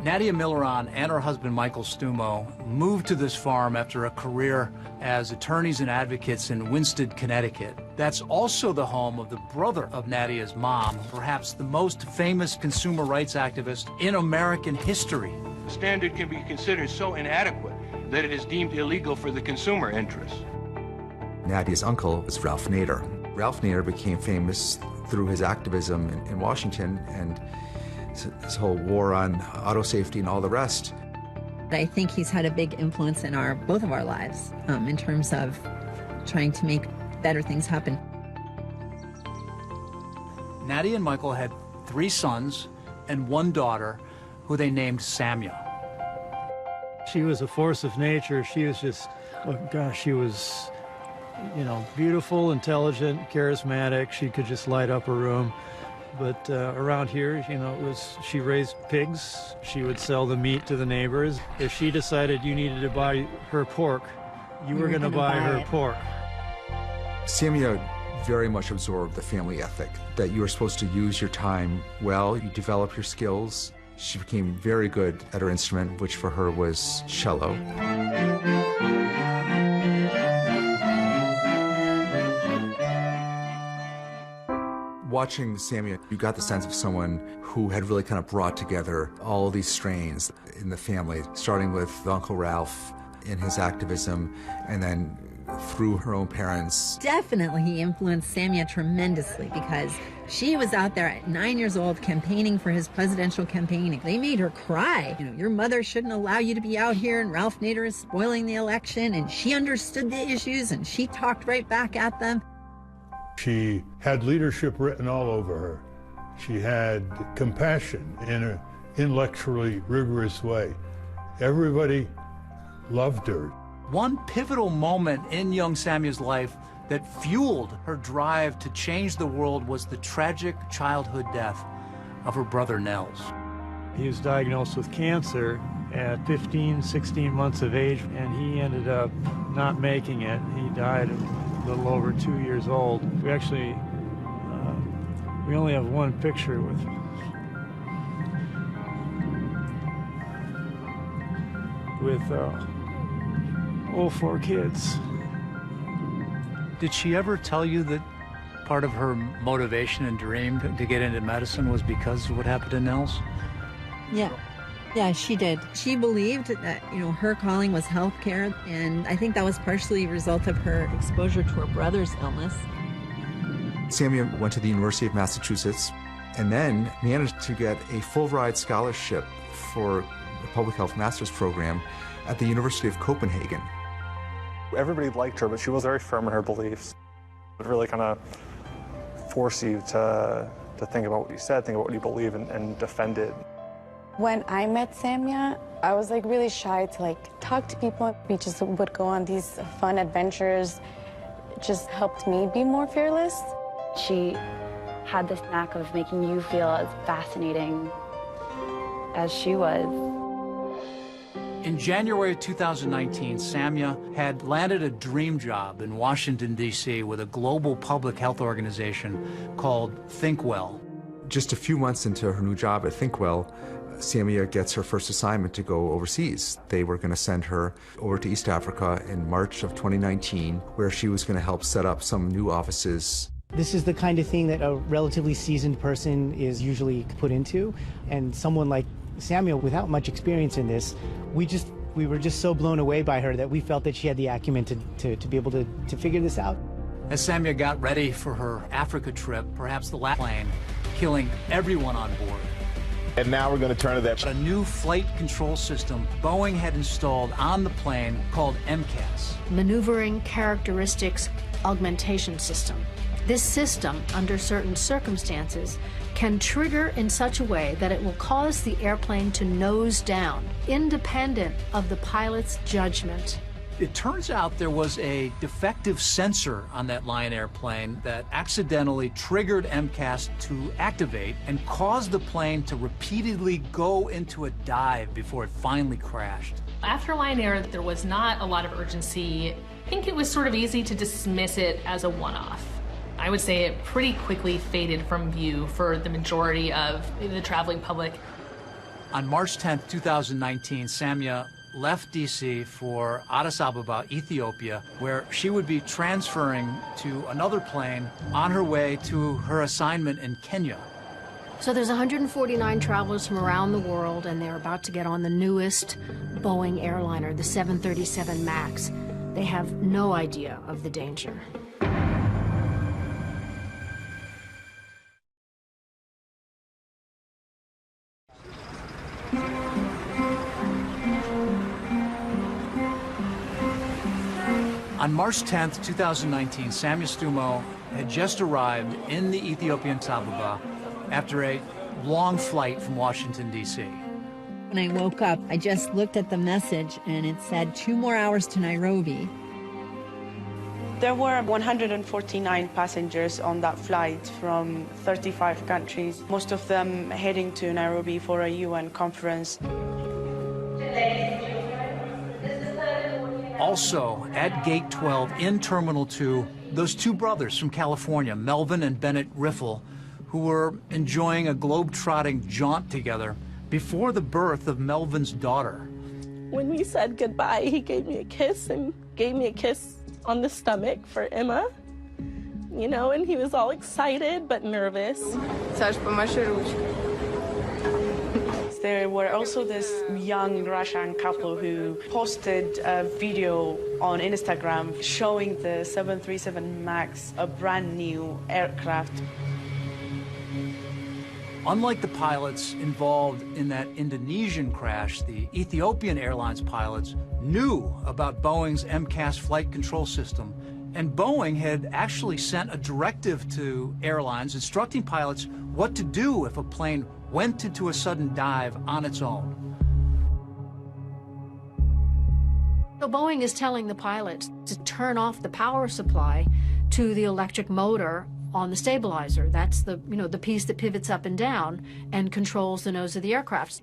Nadia Milleron and her husband Michael Stumo moved to this farm after a career as attorneys and advocates in Winsted, Connecticut. That's also the home of the brother of Nadia's mom, perhaps the most famous consumer rights activist in American history. The standard can be considered so inadequate that it is deemed illegal for the consumer interest. Nadia's uncle was Ralph Nader. Ralph Nader became famous through his activism in Washington and his whole war on auto safety and all the rest. I think he's had a big influence in both of our lives in terms of trying to make better things happen. Nadia and Michael had 3 sons and 1 daughter who they named Samia. She was a force of nature. She was just, oh gosh, she was you know, beautiful, intelligent, charismatic. She could just light up a room. But around here, you know, she raised pigs. She would sell the meat to the neighbors. If she decided you needed to buy her pork, you were going to buy her pork. Samia very much absorbed the family ethic, that you were supposed to use your time well, you develop your skills. She became very good at her instrument, which for her was cello. Watching Samia, you got the sense of someone who had really kind of brought together all these strains in the family, starting with Uncle Ralph in his activism, and then through her own parents. Definitely he influenced Samia tremendously because she was out there at 9 years old campaigning for his presidential campaigning. They made her cry. You know, your mother shouldn't allow you to be out here, and Ralph Nader is spoiling the election, and she understood the issues and she talked right back at them. She had leadership written all over her. She had compassion in an intellectually rigorous way. Everybody loved her. One pivotal moment in young Samia's life that fueled her drive to change the world was the tragic childhood death of her brother Nels. He was diagnosed with cancer at 15, 16 months of age, and he ended up not making it. He died a little over 2 years old. We actually, we only have one picture with all 4 kids. Did she ever tell you that part of her motivation and dream to get into medicine was because of what happened to Nels? Yeah, she did. She believed that, you know, her calling was healthcare, and I think that was partially a result of her exposure to her brother's illness. Samia went to the University of Massachusetts and then managed to get a full-ride scholarship for the public health master's program at the University of Copenhagen. Everybody liked her, but she was very firm in her beliefs. It really kind of forced you to think about what you said, think about what you believe, and defend it. When I met Samia, I was like really shy to like talk to people. We just would go on these fun adventures. It just helped me be more fearless. She had this knack of making you feel as fascinating as she was. In January of 2019, Samia had landed a dream job in Washington, D.C. with a global public health organization called ThinkWell. Just a few months into her new job at ThinkWell, Samia gets her first assignment to go overseas. They were going to send her over to East Africa in March of 2019, where she was going to help set up some new offices. This is the kind of thing that a relatively seasoned person is usually put into, and someone like Samia, without much experience in this, we were just so blown away by her that we felt that she had the acumen to be able to figure this out. As Samia got ready for her Africa trip, perhaps the last plane, killing everyone on board. And now we're going to turn to that. A new flight control system Boeing had installed on the plane called MCAS. Maneuvering Characteristics Augmentation System. This system, under certain circumstances, can trigger in such a way that it will cause the airplane to nose down, independent of the pilot's judgment. It turns out there was a defective sensor on that Lion airplane that accidentally triggered MCAS to activate and caused the plane to repeatedly go into a dive before it finally crashed. After Lion Air, there was not a lot of urgency. I think it was sort of easy to dismiss it as a one-off. I would say it pretty quickly faded from view for the majority of the traveling public. On March 10th, 2019, Samia left D.C. for Addis Ababa, Ethiopia, where she would be transferring to another plane on her way to her assignment in Kenya. So there's 149 travelers from around the world, and they're about to get on the newest Boeing airliner, the 737 MAX. They have no idea of the danger. On March 10th, 2019, Samia Stumo had just arrived in the Ethiopian Ababa after a long flight from Washington, D.C. When I woke up, I just looked at the message and it said 2 more hours to Nairobi. There were 149 passengers on that flight from 35 countries, most of them heading to Nairobi for a UN conference. Also, at Gate 12 in Terminal 2, those two brothers from California, Melvin and Bennett Riffle, who were enjoying a globe-trotting jaunt together before the birth of Melvin's daughter. When we said goodbye, he gave me a kiss and gave me a kiss on the stomach for Emma, you know, and he was all excited but nervous. There were also this young Russian couple who posted a video on Instagram showing the 737 MAX, a brand new aircraft. Unlike the pilots involved in that Indonesian crash, the Ethiopian Airlines pilots knew about Boeing's MCAS flight control system, and Boeing had actually sent a directive to airlines instructing pilots what to do if a plane went into a sudden dive on its own. So Boeing is telling the pilots to turn off the power supply to the electric motor on the stabilizer. That's the, you know, the piece that pivots up and down and controls the nose of the aircraft.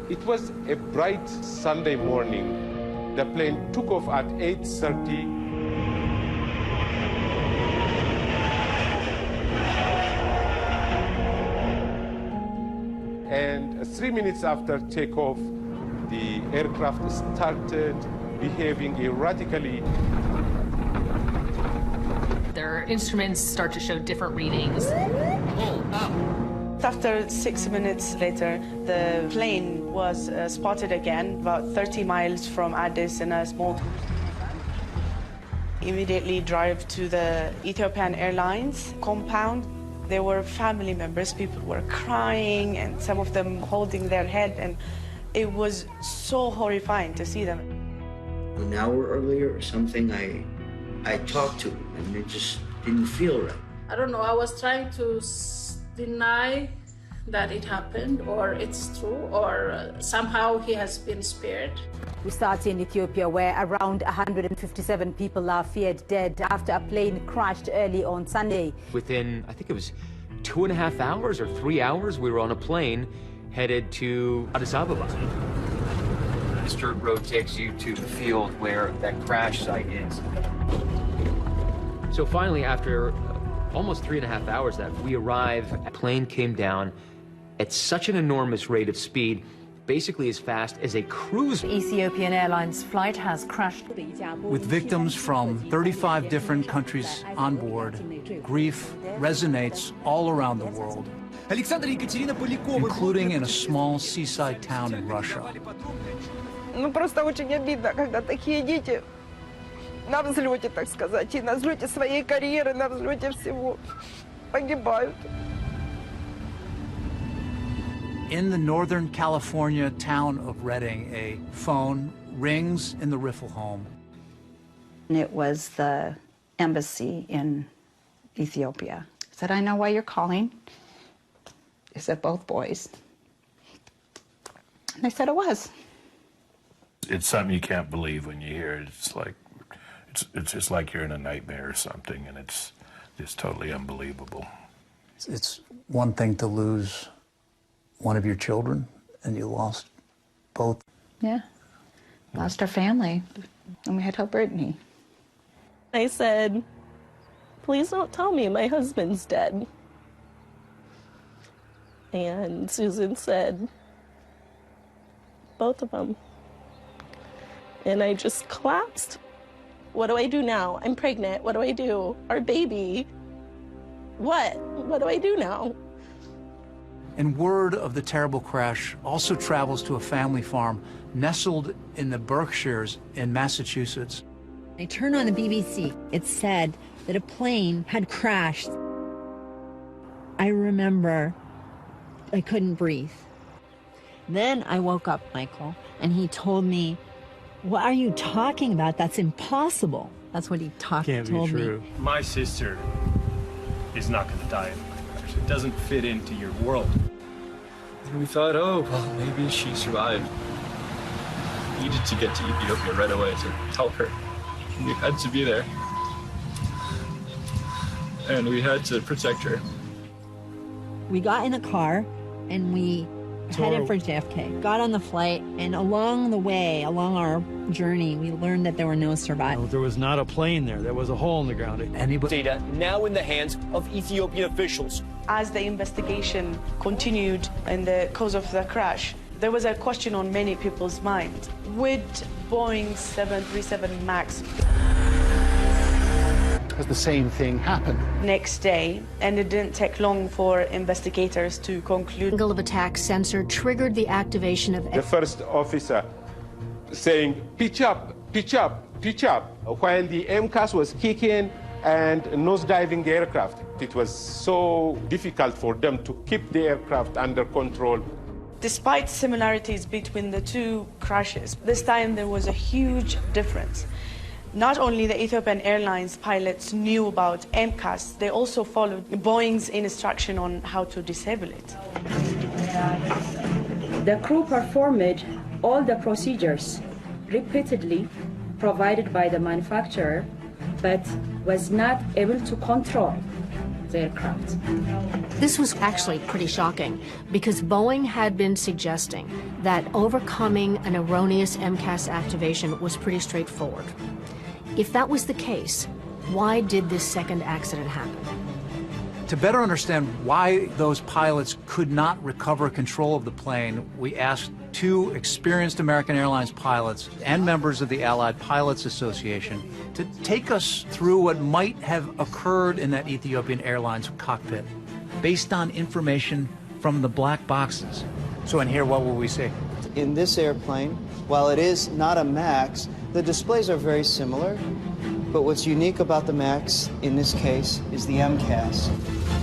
It was a bright Sunday morning. The plane took off at 8:30. And 3 minutes after takeoff, the aircraft started behaving erratically. Their instruments start to show different readings. After 6 minutes later, the plane was spotted again, about 30 miles from Addis in a small. Immediately drive to the Ethiopian Airlines compound. There were family members, people were crying, and some of them holding their head, and it was so horrifying to see them. An hour earlier or something, I talked to him, and it just didn't feel right. I don't know, I was trying to deny that it happened, or it's true, or somehow he has been spared. We start in Ethiopia, where around 157 people are feared dead after a plane crashed early on Sunday. Within, I think it was 2.5 hours or 3 hours, we were on a plane headed to Addis Ababa. This dirt road takes you to the field where that crash site is. So finally, after almost 3.5 hours that we arrive, a plane came down at such an enormous rate of speed, basically as fast as a cruise. Ethiopian Airlines flight has crashed. With victims from 35 different countries on board, grief resonates all around the world, including in a small seaside town in Russia. Ну, просто очень обидно, когда такие дети на взлете, так сказать, и на взлете своей карьеры, на взлете всего погибают. In the Northern California town of Redding, a phone rings in the Riffle home. It was the embassy in Ethiopia. I said, I know why you're calling. Is it both boys? And they said it was. It's something you can't believe when you hear it. It's like, it's just like you're in a nightmare or something, and it's totally unbelievable. It's one thing to lose one of your children, and you lost both. Yeah, lost our family, and we had helped Brittany. I said, please don't tell me my husband's dead. And Susan said, both of them. And I just collapsed. What do I do now? I'm pregnant. What do I do? Our baby. What? What do I do now? And word of the terrible crash also travels to a family farm nestled in the Berkshires in Massachusetts. I turned on the BBC. It said that a plane had crashed. I remember I couldn't breathe. Then I woke up, Michael, and he told me, what are you talking about? That's impossible. That's what he told me. Can't be true. My sister is not going to die in a crash. It doesn't fit into your world. And we thought, oh, well, maybe she survived. needed to get to Ethiopia right away to tell her. We had to be there. And we had to protect her. We got in a car and we headed for JFK, got on the flight, and along the way, along our journey, we learned that there were no survivors. There was not a plane there. There was a hole in the ground. Data now in the hands of Ethiopian officials. As the investigation continued in the cause of the crash, there was a question on many people's minds. Would Boeing 737 MAX the same thing happen? Next day, and it didn't take long for investigators to conclude. Angle of attack sensor triggered the activation of the first officer saying, pitch up, pitch up, pitch up, while the MCAS was kicking and nosediving the aircraft. It was so difficult for them to keep the aircraft under control. Despite similarities between the two crashes, this time there was a huge difference. Not only the Ethiopian Airlines pilots knew about MCAS, they also followed Boeing's instruction on how to disable it. The crew performed all the procedures repeatedly provided by the manufacturer, but was not able to control the aircraft. This was actually pretty shocking because Boeing had been suggesting that overcoming an erroneous MCAS activation was pretty straightforward. If that was the case, why did this second accident happen? To better understand why those pilots could not recover control of the plane, we asked two experienced American Airlines pilots and members of the Allied Pilots Association to take us through what might have occurred in that Ethiopian Airlines cockpit based on information from the black boxes. So in here, what will we see? In this airplane, while it is not a MAX, the displays are very similar, but what's unique about the MAX in this case is the MCAS.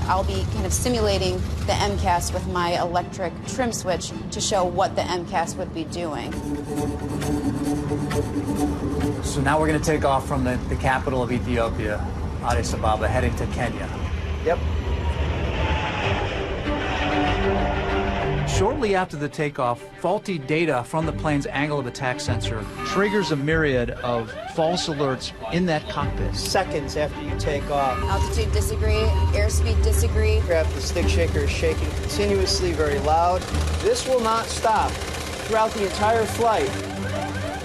I'll be kind of simulating the MCAS with my electric trim switch to show what the MCAS would be doing. So now we're going to take off from the capital of Ethiopia, Addis Ababa, heading to Kenya. Yep. Shortly after the takeoff, faulty data from the plane's angle of attack sensor triggers a myriad of false alerts in that cockpit. Seconds after you take off. Altitude disagree, airspeed disagree. The stick shaker is shaking continuously, very loud. This will not stop throughout the entire flight.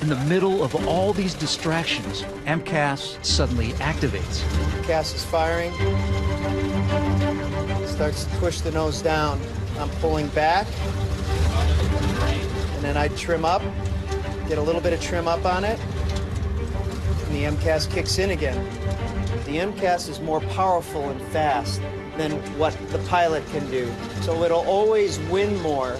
In the middle of all these distractions, MCAS suddenly activates. MCAS is firing. Starts to push the nose down. I'm pulling back, and then I trim up, get a little bit of trim up on it, and the MCAS kicks in again. The MCAS is more powerful and fast than what the pilot can do, so it'll always win more.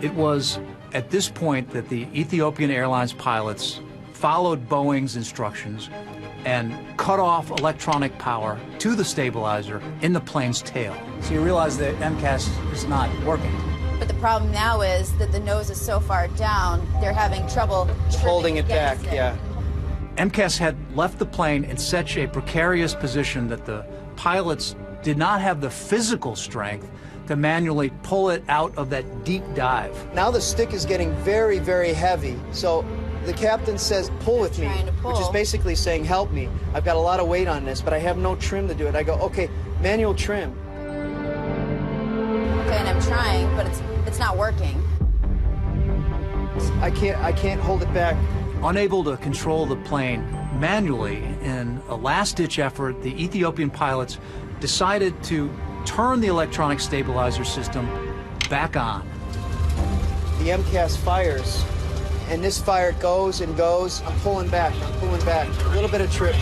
It was at this point that the Ethiopian Airlines pilots followed Boeing's instructions and cut off electronic power to the stabilizer in the plane's tail. So you realize that MCAS is not working. But the problem now is that the nose is so far down, they're having trouble holding it back, yeah. MCAS had left the plane in such a precarious position that the pilots did not have the physical strength to manually pull it out of that deep dive. Now the stick is getting very, very heavy, so the captain says, pull with me, which is basically saying, help me. I've got a lot of weight on this, but I have no trim to do it. I go, okay, manual trim. Okay, and I'm trying, but it's not working. I can't hold it back. Unable to control the plane manually, in a last-ditch effort, the Ethiopian pilots decided to turn the electronic stabilizer system back on. The MCAS fires. And this fire goes and goes. I'm pulling back, a little bit of trip.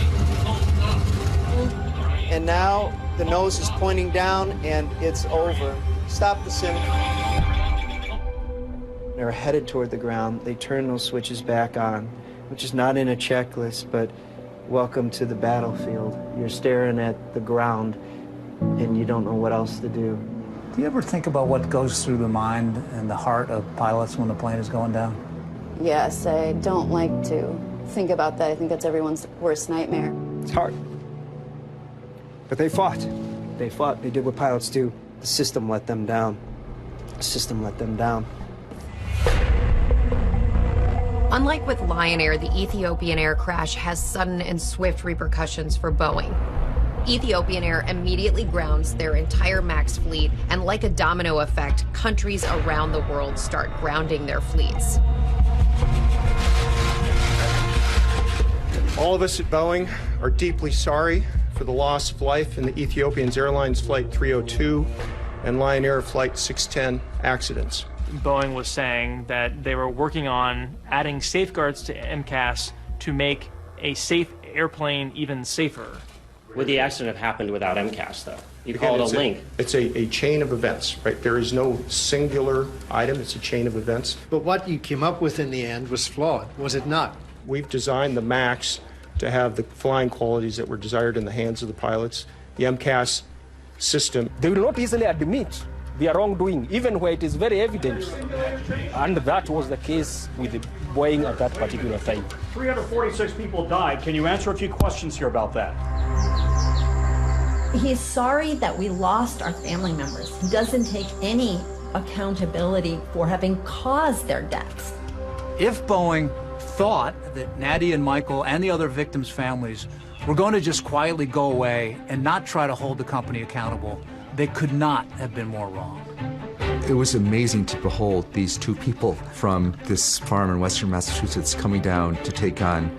And now the nose is pointing down and it's over. Stop the sim. They're headed toward the ground. They turn those switches back on, which is not in a checklist, but welcome to the battlefield. You're staring at the ground and you don't know what else to do. Do you ever think about what goes through the mind and the heart of pilots when the plane is going down? Yes, I don't like to think about that. I think that's everyone's worst nightmare. It's hard. But they fought. They fought. They did what pilots do. The system let them down. The system let them down. Unlike with Lion Air, the Ethiopian Air crash has sudden and swift repercussions for Boeing. Ethiopian Air immediately grounds their entire MAX fleet, and like a domino effect, countries around the world start grounding their fleets. All of us at Boeing are deeply sorry for the loss of life in the Ethiopian Airlines Flight 302 and Lion Air Flight 610 accidents. Boeing was saying that they were working on adding safeguards to MCAS to make a safe airplane even safer. Would the accident have happened without MCAS, though? You call it a link. It's a chain of events, right? There is no singular item. It's a chain of events. But what you came up with in the end was flawed, was it not? We've designed the MAX to have the flying qualities that were desired in the hands of the pilots. The MCAS system. They will not easily admit their wrongdoing, even where it is very evident. And that was the case with Boeing at that particular time. 346 people died. Can you answer a few questions here about that? He's sorry that we lost our family members. He doesn't take any accountability for having caused their deaths. If Boeing thought that Nadia and Michael and the other victims' families were going to just quietly go away and not try to hold the company accountable, they could not have been more wrong. It was amazing to behold these two people from this farm in western Massachusetts coming down to take on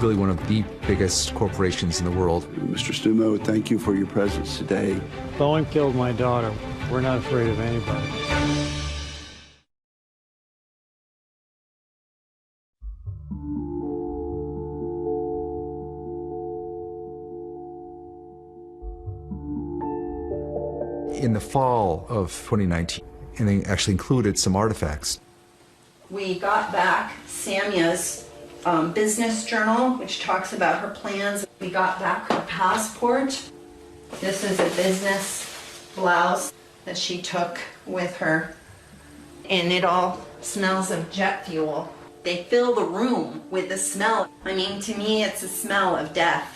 really one of the biggest corporations in the world. Mr. Stumo, thank you for your presence today. Boeing killed my daughter. We're not afraid of anybody. In the fall of 2019, and they actually included some artifacts. We got back Samia's business journal, which talks about her plans. We got back her passport. This is a business blouse that she took with her, and it all smells of jet fuel. They fill the room with the smell. I mean, to me, it's a smell of death.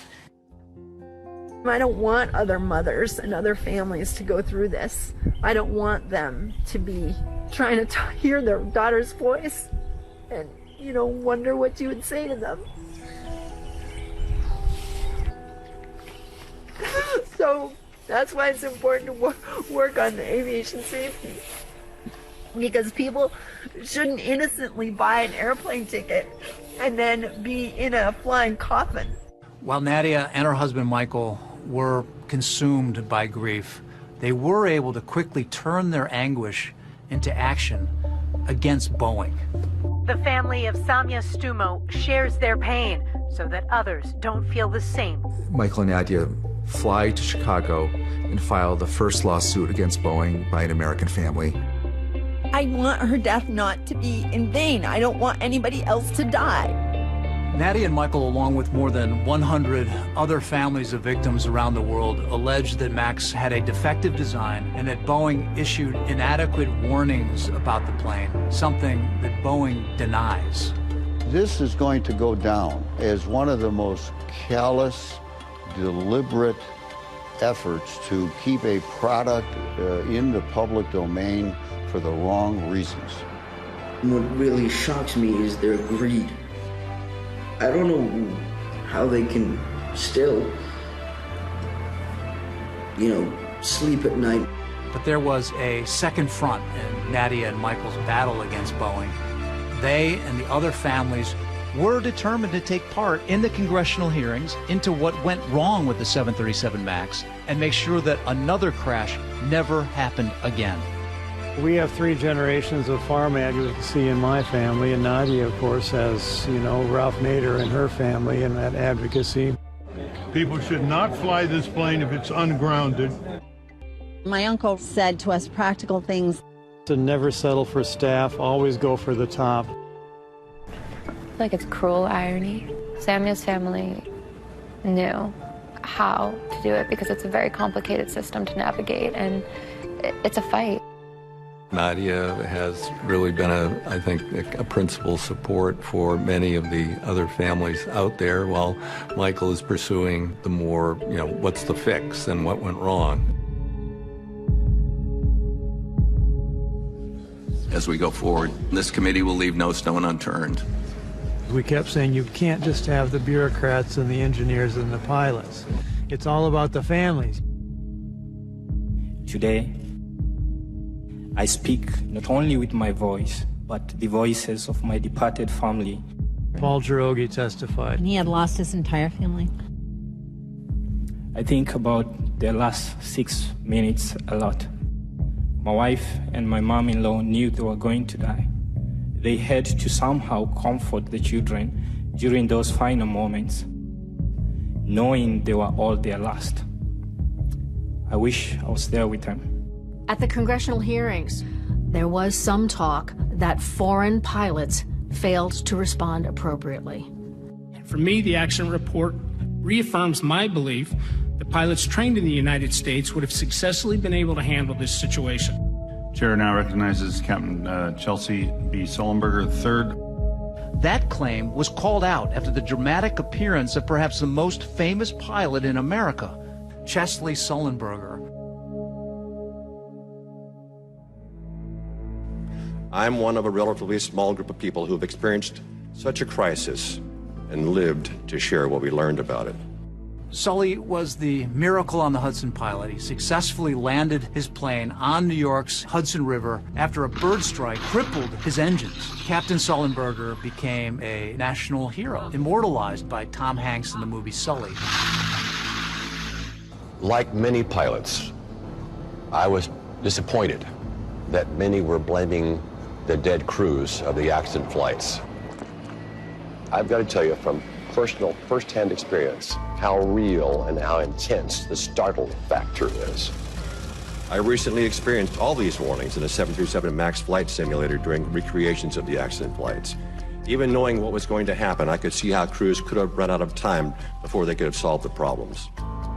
I don't want other mothers and other families to go through this. I don't want them to be trying to hear their daughter's voice and, you know, wonder what you would say to them. So that's why it's important to work on aviation safety. Because people shouldn't innocently buy an airplane ticket and then be in a flying coffin. While Nadia and her husband Michael were consumed by grief, they were able to quickly turn their anguish into action against Boeing. The family of Samia Stumo shares their pain so that others don't feel the same. Michael and Nadia fly to Chicago and file the first lawsuit against Boeing by an American family. I want her death not to be in vain. I don't want anybody else to die. Nadia and Michael, along with more than 100 other families of victims around the world, alleged that MAX had a defective design and that Boeing issued inadequate warnings about the plane, something that Boeing denies. This is going to go down as one of the most callous, deliberate efforts to keep a product in the public domain for the wrong reasons. What really shocks me is their greed. I don't know how they can still, sleep at night. But there was a second front in Nadia and Michael's battle against Boeing. They and the other families were determined to take part in the congressional hearings into what went wrong with the 737 MAX and make sure that another crash never happened again. We have 3 generations of farm advocacy in my family, and Nadia, of course, has, Ralph Nader and her family and that advocacy. People should not fly this plane if it's ungrounded. My uncle said to us practical things. To never settle for staff, always go for the top. Like it's cruel irony. Samia's family knew how to do it because it's a very complicated system to navigate, and it's a fight. Nadia has really been, I think, a principal support for many of the other families out there, while Michael is pursuing the more, what's the fix and what went wrong. As we go forward, this committee will leave no stone unturned. We kept saying you can't just have the bureaucrats and the engineers and the pilots. It's all about the families. Today, I speak not only with my voice, but the voices of my departed family. Paul Girogi testified. And he had lost his entire family. I think about the last 6 minutes a lot. My wife and my mom-in-law knew they were going to die. They had to somehow comfort the children during those final moments, knowing they were all their last. I wish I was there with them. At the congressional hearings, there was some talk that foreign pilots failed to respond appropriately. For me, the accident report reaffirms my belief that pilots trained in the United States would have successfully been able to handle this situation. Chair now recognizes Captain Chelsea B. Sullenberger III. That claim was called out after the dramatic appearance of perhaps the most famous pilot in America, Chesley Sullenberger. I'm one of a relatively small group of people who have experienced such a crisis and lived to share what we learned about it. Sully was the miracle on the Hudson pilot. He successfully landed his plane on New York's Hudson River after a bird strike crippled his engines. Captain Sullenberger became a national hero, immortalized by Tom Hanks in the movie Sully. Like many pilots, I was disappointed that many were blaming the dead crews of the accident flights. I've got to tell you from personal, first-hand experience how real and how intense the startle factor is. I recently experienced all these warnings in a 737 MAX flight simulator during recreations of the accident flights. Even knowing what was going to happen, I could see how crews could have run out of time before they could have solved the problems.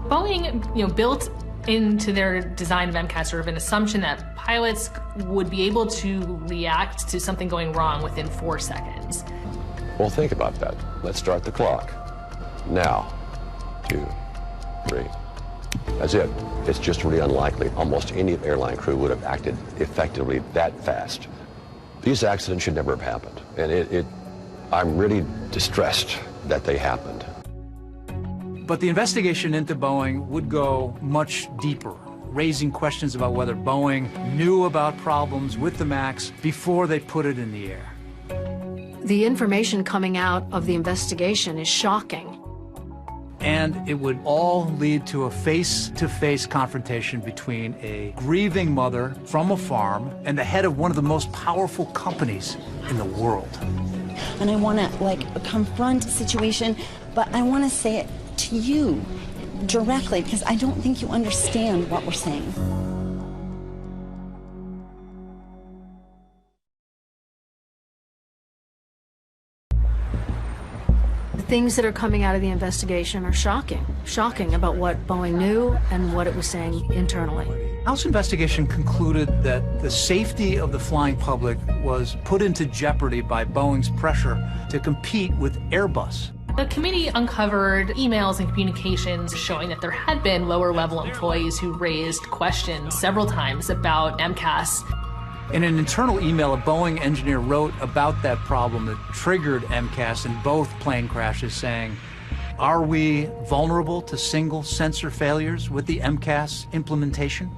Boeing, built into their design of MCAS sort of an assumption that pilots would be able to react to something going wrong within 4 seconds. Well, think about that. Let's start the clock. Now, 2, 3. That's it. It's just really unlikely almost any airline crew would have acted effectively that fast. These accidents should never have happened. And I'm really distressed that they happened. But the investigation into Boeing would go much deeper, raising questions about whether Boeing knew about problems with the MAX before they put it in the air. The information coming out of the investigation is shocking. And it would all lead to a face-to-face confrontation between a grieving mother from a farm and the head of one of the most powerful companies in the world. And I want to, confront a situation, but I want to say it to you directly because I don't think you understand what we're saying. The things that are coming out of the investigation are shocking about what Boeing knew and what it was saying internally. House investigation concluded that the safety of the flying public was put into jeopardy by Boeing's pressure to compete with Airbus. The committee uncovered emails and communications showing that there had been lower-level employees who raised questions several times about MCAS. In an internal email, a Boeing engineer wrote about that problem that triggered MCAS in both plane crashes, saying, "Are we vulnerable to single sensor failures with the MCAS implementation?"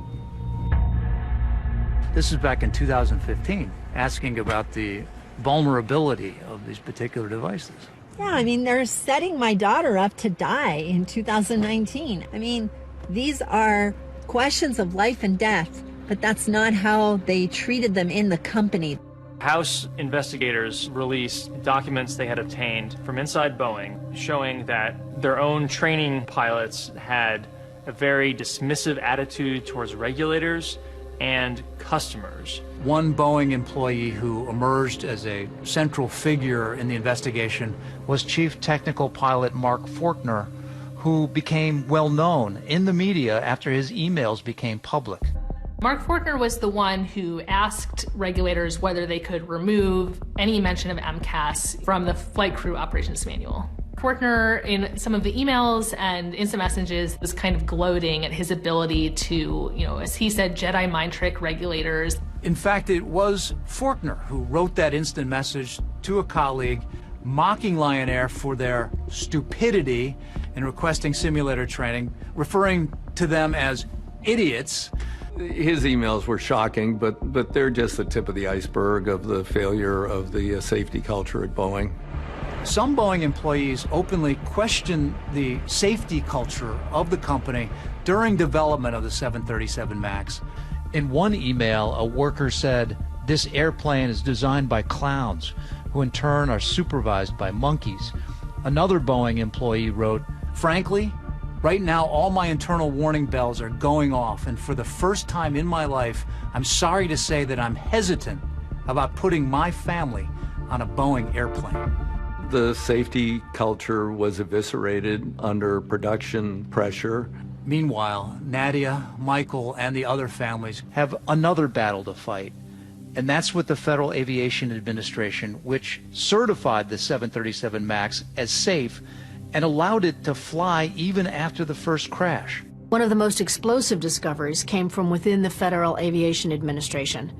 This is back in 2015, asking about the vulnerability of these particular devices. Yeah, they're setting my daughter up to die in 2019. These are questions of life and death, but that's not how they treated them in the company. House investigators released documents they had obtained from inside Boeing showing that their own training pilots had a very dismissive attitude towards regulators and customers. One Boeing employee who emerged as a central figure in the investigation was Chief Technical Pilot Mark Fortner, who became well known in the media after his emails became public. Mark Fortner was the one who asked regulators whether they could remove any mention of MCAS from the Flight Crew Operations Manual. Fortner, in some of the emails and instant messages, was kind of gloating at his ability to, as he said, Jedi mind trick regulators. In fact, it was Fortner who wrote that instant message to a colleague mocking Lion Air for their stupidity in requesting simulator training, referring to them as idiots. His emails were shocking, but they're just the tip of the iceberg of the failure of the safety culture at Boeing. Some Boeing employees openly questioned the safety culture of the company during development of the 737 MAX. In one email, a worker said, "This airplane is designed by clowns, who in turn are supervised by monkeys." Another Boeing employee wrote, "Frankly, right now all my internal warning bells are going off, and for the first time in my life, I'm sorry to say that I'm hesitant about putting my family on a Boeing airplane." The safety culture was eviscerated under production pressure. Meanwhile, Nadia, Michael, and the other families have another battle to fight. And that's with the Federal Aviation Administration, which certified the 737 MAX as safe and allowed it to fly even after the first crash. One of the most explosive discoveries came from within the Federal Aviation Administration.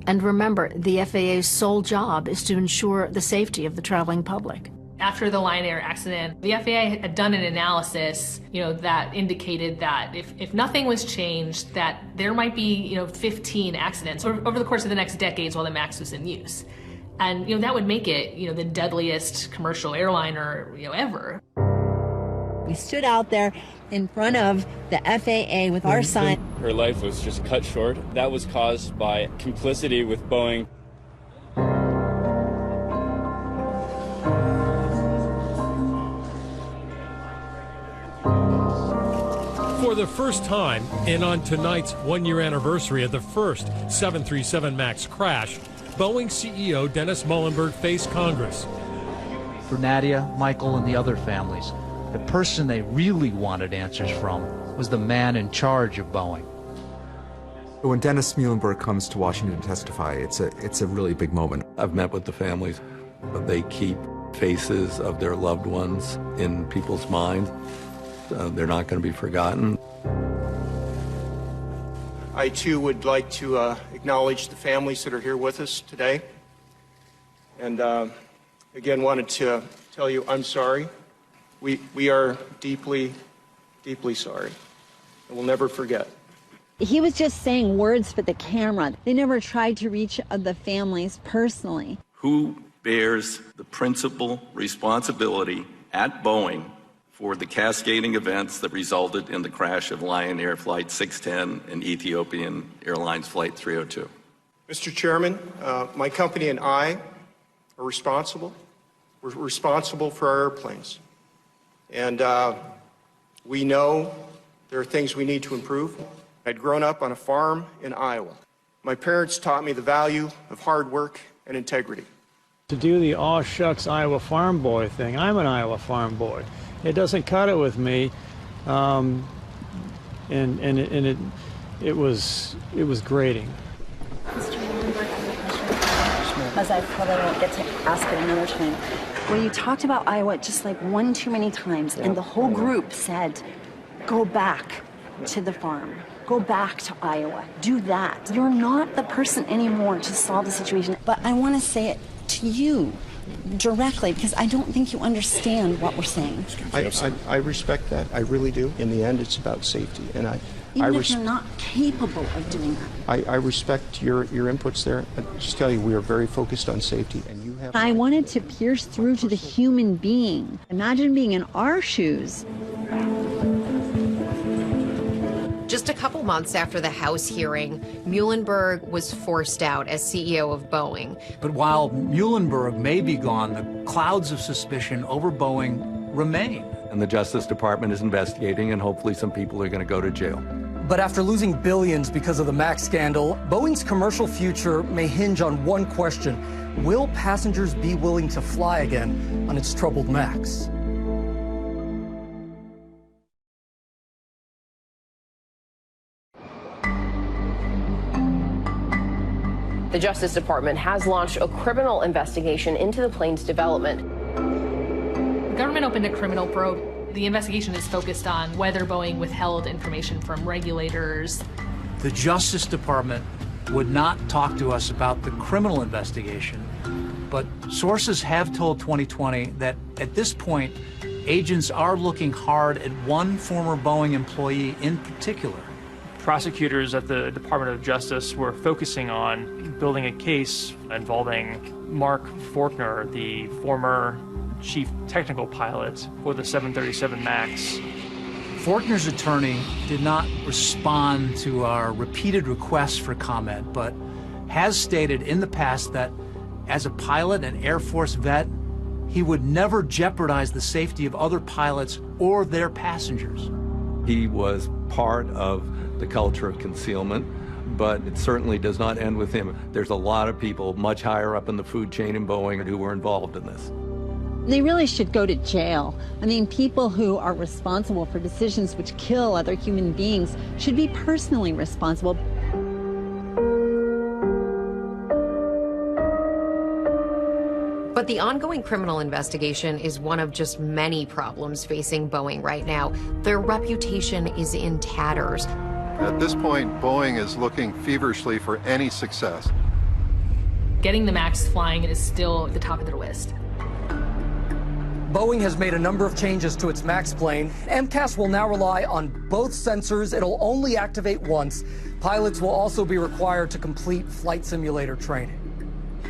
And remember, the FAA's sole job is to ensure the safety of the traveling public. After the Lion Air accident, the FAA had done an analysis, that indicated that if nothing was changed, that there might be, 15 accidents over the course of the next decades while the MAX was in use. And, that would make it, the deadliest commercial airliner, ever. We stood out there in front of the FAA with our sign. Her life was just cut short. That was caused by complicity with Boeing. For the first time, and on tonight's one-year anniversary of the first 737 MAX crash, Boeing CEO Dennis Muilenburg faced Congress. For Nadia, Michael, and the other families, the person they really wanted answers from was the man in charge of Boeing. When Dennis Muilenburg comes to Washington to testify, it's a really big moment. I've met with the families. They keep faces of their loved ones in people's minds. They're not going to be forgotten. I, too, would like to acknowledge the families that are here with us today. And again, wanted to tell you I'm sorry. We are deeply, deeply sorry. And we'll never forget. He was just saying words for the camera. They never tried to reach the families personally. Who bears the principal responsibility at Boeing for the cascading events that resulted in the crash of Lion Air Flight 610 and Ethiopian Airlines Flight 302? Mr. Chairman, my company and I are responsible. We're responsible for our airplanes. And we know there are things we need to improve. I'd grown up on a farm in Iowa. My parents taught me the value of hard work and integrity. To do the aw shucks Iowa farm boy thing, I'm an Iowa farm boy. It doesn't cut it with me, and it was grating. As I probably won't get to ask it another time. Where you talked about Iowa just like one too many times, and the whole group said, go back to the farm. Go back to Iowa. Do that. You're not the person anymore to solve the situation. But I want to say it to you directly, because I don't think you understand what we're saying. I respect that. I really do. In the end, it's about safety. And Even if you're not capable of doing that. I respect your inputs there. I just tell you, we are very focused on safety, and you have... I wanted to pierce through to the human being. Imagine being in our shoes. Just a couple months after the House hearing, Muilenburg was forced out as CEO of Boeing. But while Muilenburg may be gone, the clouds of suspicion over Boeing remain. And the Justice Department is investigating, and hopefully some people are going to go to jail. But after losing billions because of the MAX scandal, Boeing's commercial future may hinge on one question. Will passengers be willing to fly again on its troubled MAX? The Justice Department has launched a criminal investigation into the plane's development. The government opened a criminal probe. The investigation is focused on whether Boeing withheld information from regulators. The Justice Department would not talk to us about the criminal investigation, but sources have told 2020 that at this point, agents are looking hard at one former Boeing employee in particular. Prosecutors at the Department of Justice were focusing on building a case involving Mark Faulkner, the former chief technical pilot for the 737 MAX. Faulkner's attorney did not respond to our repeated requests for comment, but has stated in the past that as a pilot and Air Force vet, he would never jeopardize the safety of other pilots or their passengers. He was part of the culture of concealment, but it certainly does not end with him. There's a lot of people much higher up in the food chain in Boeing who were involved in this. They really should go to jail. I mean, people who are responsible for decisions which kill other human beings should be personally responsible. But the ongoing criminal investigation is one of just many problems facing Boeing right now. Their reputation is in tatters. At this point, Boeing is looking feverishly for any success. Getting the MAX flying is still at the top of their list. Boeing has made a number of changes to its MAX plane. MCAS will now rely on both sensors. It'll only activate once. Pilots will also be required to complete flight simulator training.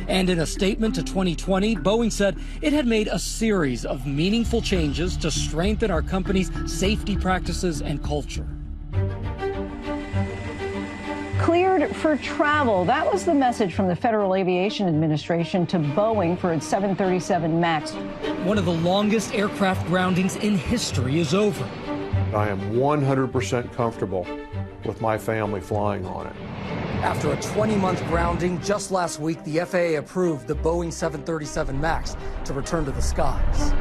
And in a statement to 2020, Boeing said it had made a series of meaningful changes to strengthen our company's safety practices and culture. Cleared for travel. That was the message from the Federal Aviation Administration to Boeing for its 737 MAX. One of the longest aircraft groundings in history is over. I am 100% comfortable with my family flying on it. After a 20-month grounding, just last week, the FAA approved the Boeing 737 MAX to return to the skies.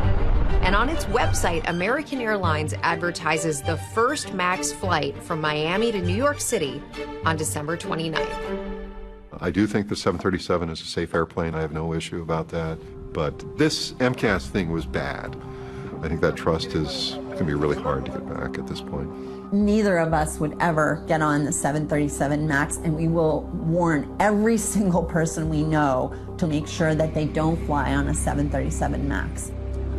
And on its website, American Airlines advertises the first MAX flight from Miami to New York City on December 29th. I do think the 737 is a safe airplane. I have no issue about that. But this MCAS thing was bad. I think that trust is going to be really hard to get back at this point. Neither of us would ever get on the 737 MAX, and we will warn every single person we know to make sure that they don't fly on a 737 MAX.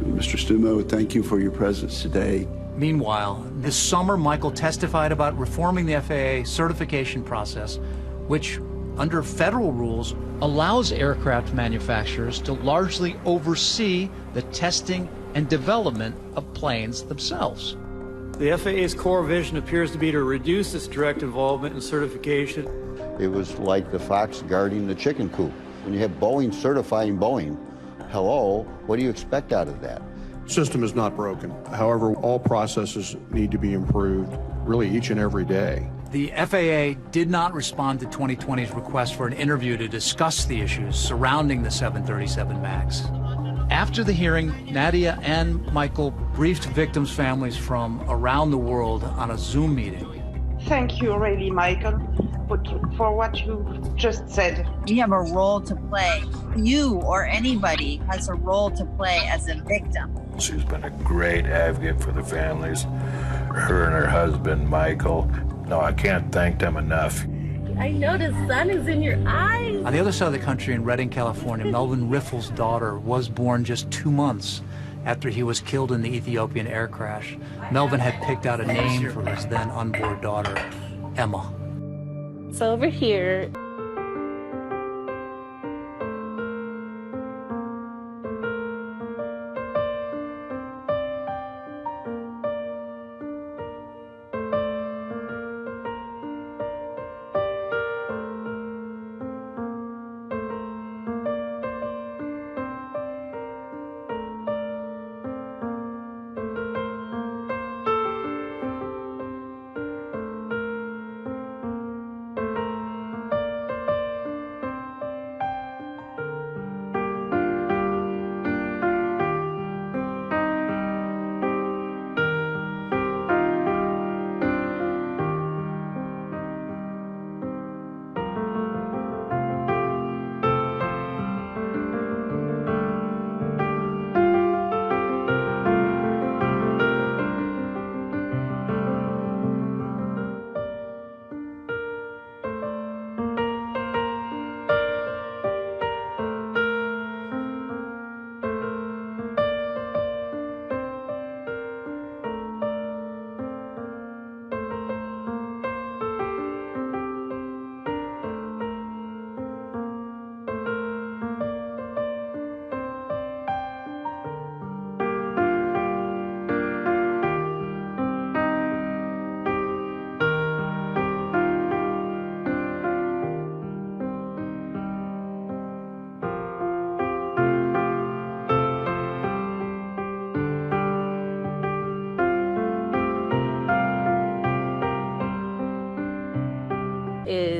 Mr. Stumo, thank you for your presence today. Meanwhile, this summer, Michael testified about reforming the FAA certification process, which, under federal rules, allows aircraft manufacturers to largely oversee the testing and development of planes themselves. The FAA's core vision appears to be to reduce its direct involvement in certification. It was like the fox guarding the chicken coop. When you have Boeing certifying Boeing, hello, what do you expect out of that? System is not broken. However, all processes need to be improved really each and every day. The FAA did not respond to 2020's request for an interview to discuss the issues surrounding the 737 MAX. After the hearing, Nadia and Michael briefed victims' families from around the world on a Zoom meeting. Thank you, really, Michael, for what you just said. We have a role to play. You or anybody has a role to play as a victim. She's been a great advocate for the families, her and her husband, Michael. No, I can't thank them enough. I know the sun is in your eyes. On the other side of the country, in Redding, California, Melvin Riffle's daughter was born just 2 months after he was killed in the Ethiopian air crash. Melvin had picked out a name for his then unborn daughter, Emma. So over here.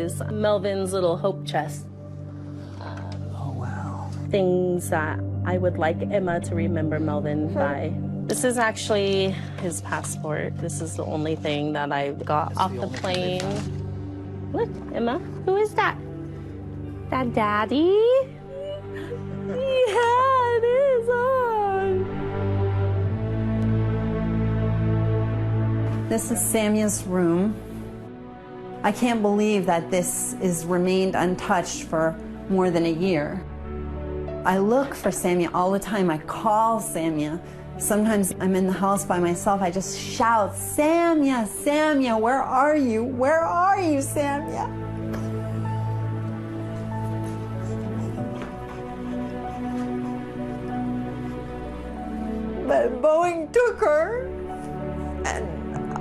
is Melvin's little hope chest. Oh, wow. Things that I would like Emma to remember Melvin by. This is actually his passport. This is the only thing that I got off the plane. Look, Emma, who is that? That Daddy? Yeah, it is on. This is Samia's room. I can't believe that this is remained untouched for more than a year. I look for Samia all the time. I call Samia. Sometimes I'm in the house by myself. I just shout, Samia, Samia, where are you? Where are you, Samia? But Boeing took her, and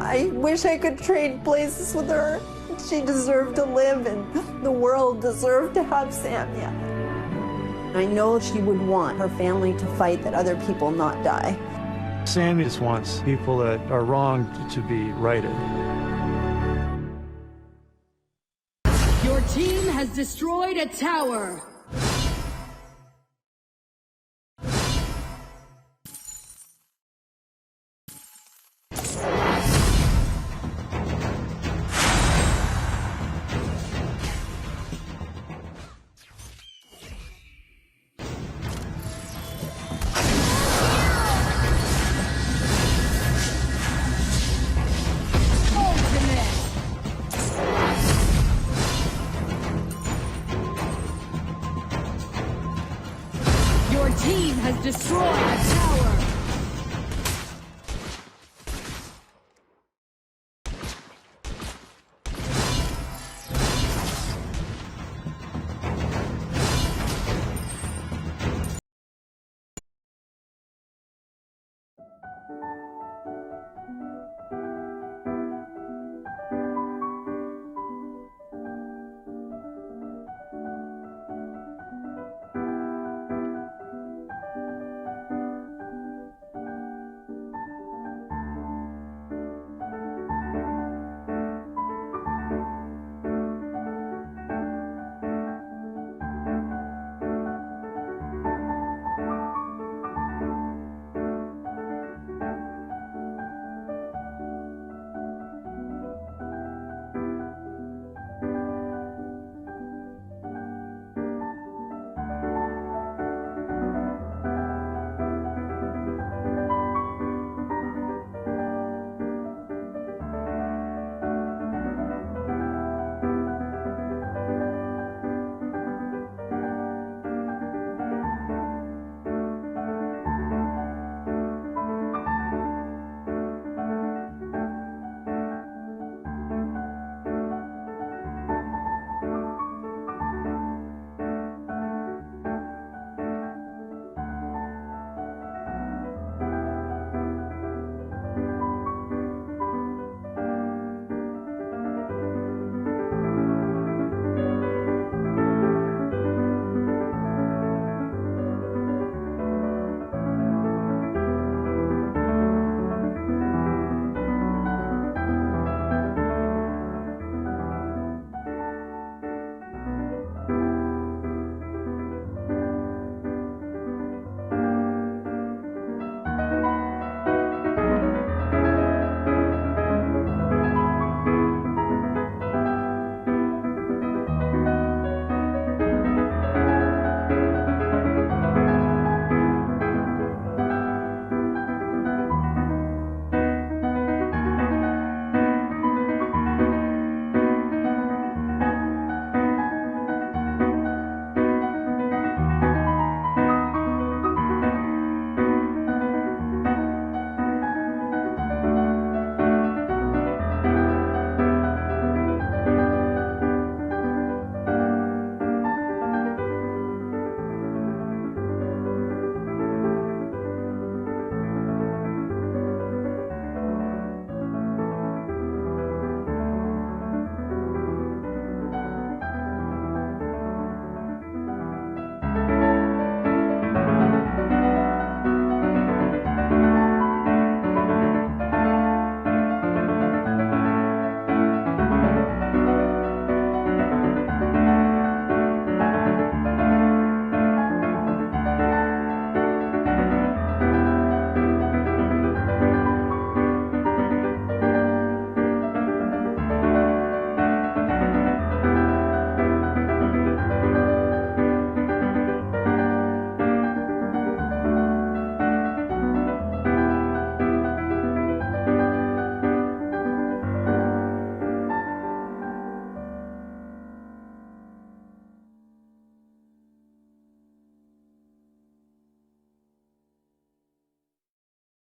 I wish I could trade places with her. She deserved to live, and the world deserved to have Samia. I know she would want her family to fight that other people not die. Sammy just wants people that are wronged to be righted. Your team has destroyed a tower. Your team has destroyed a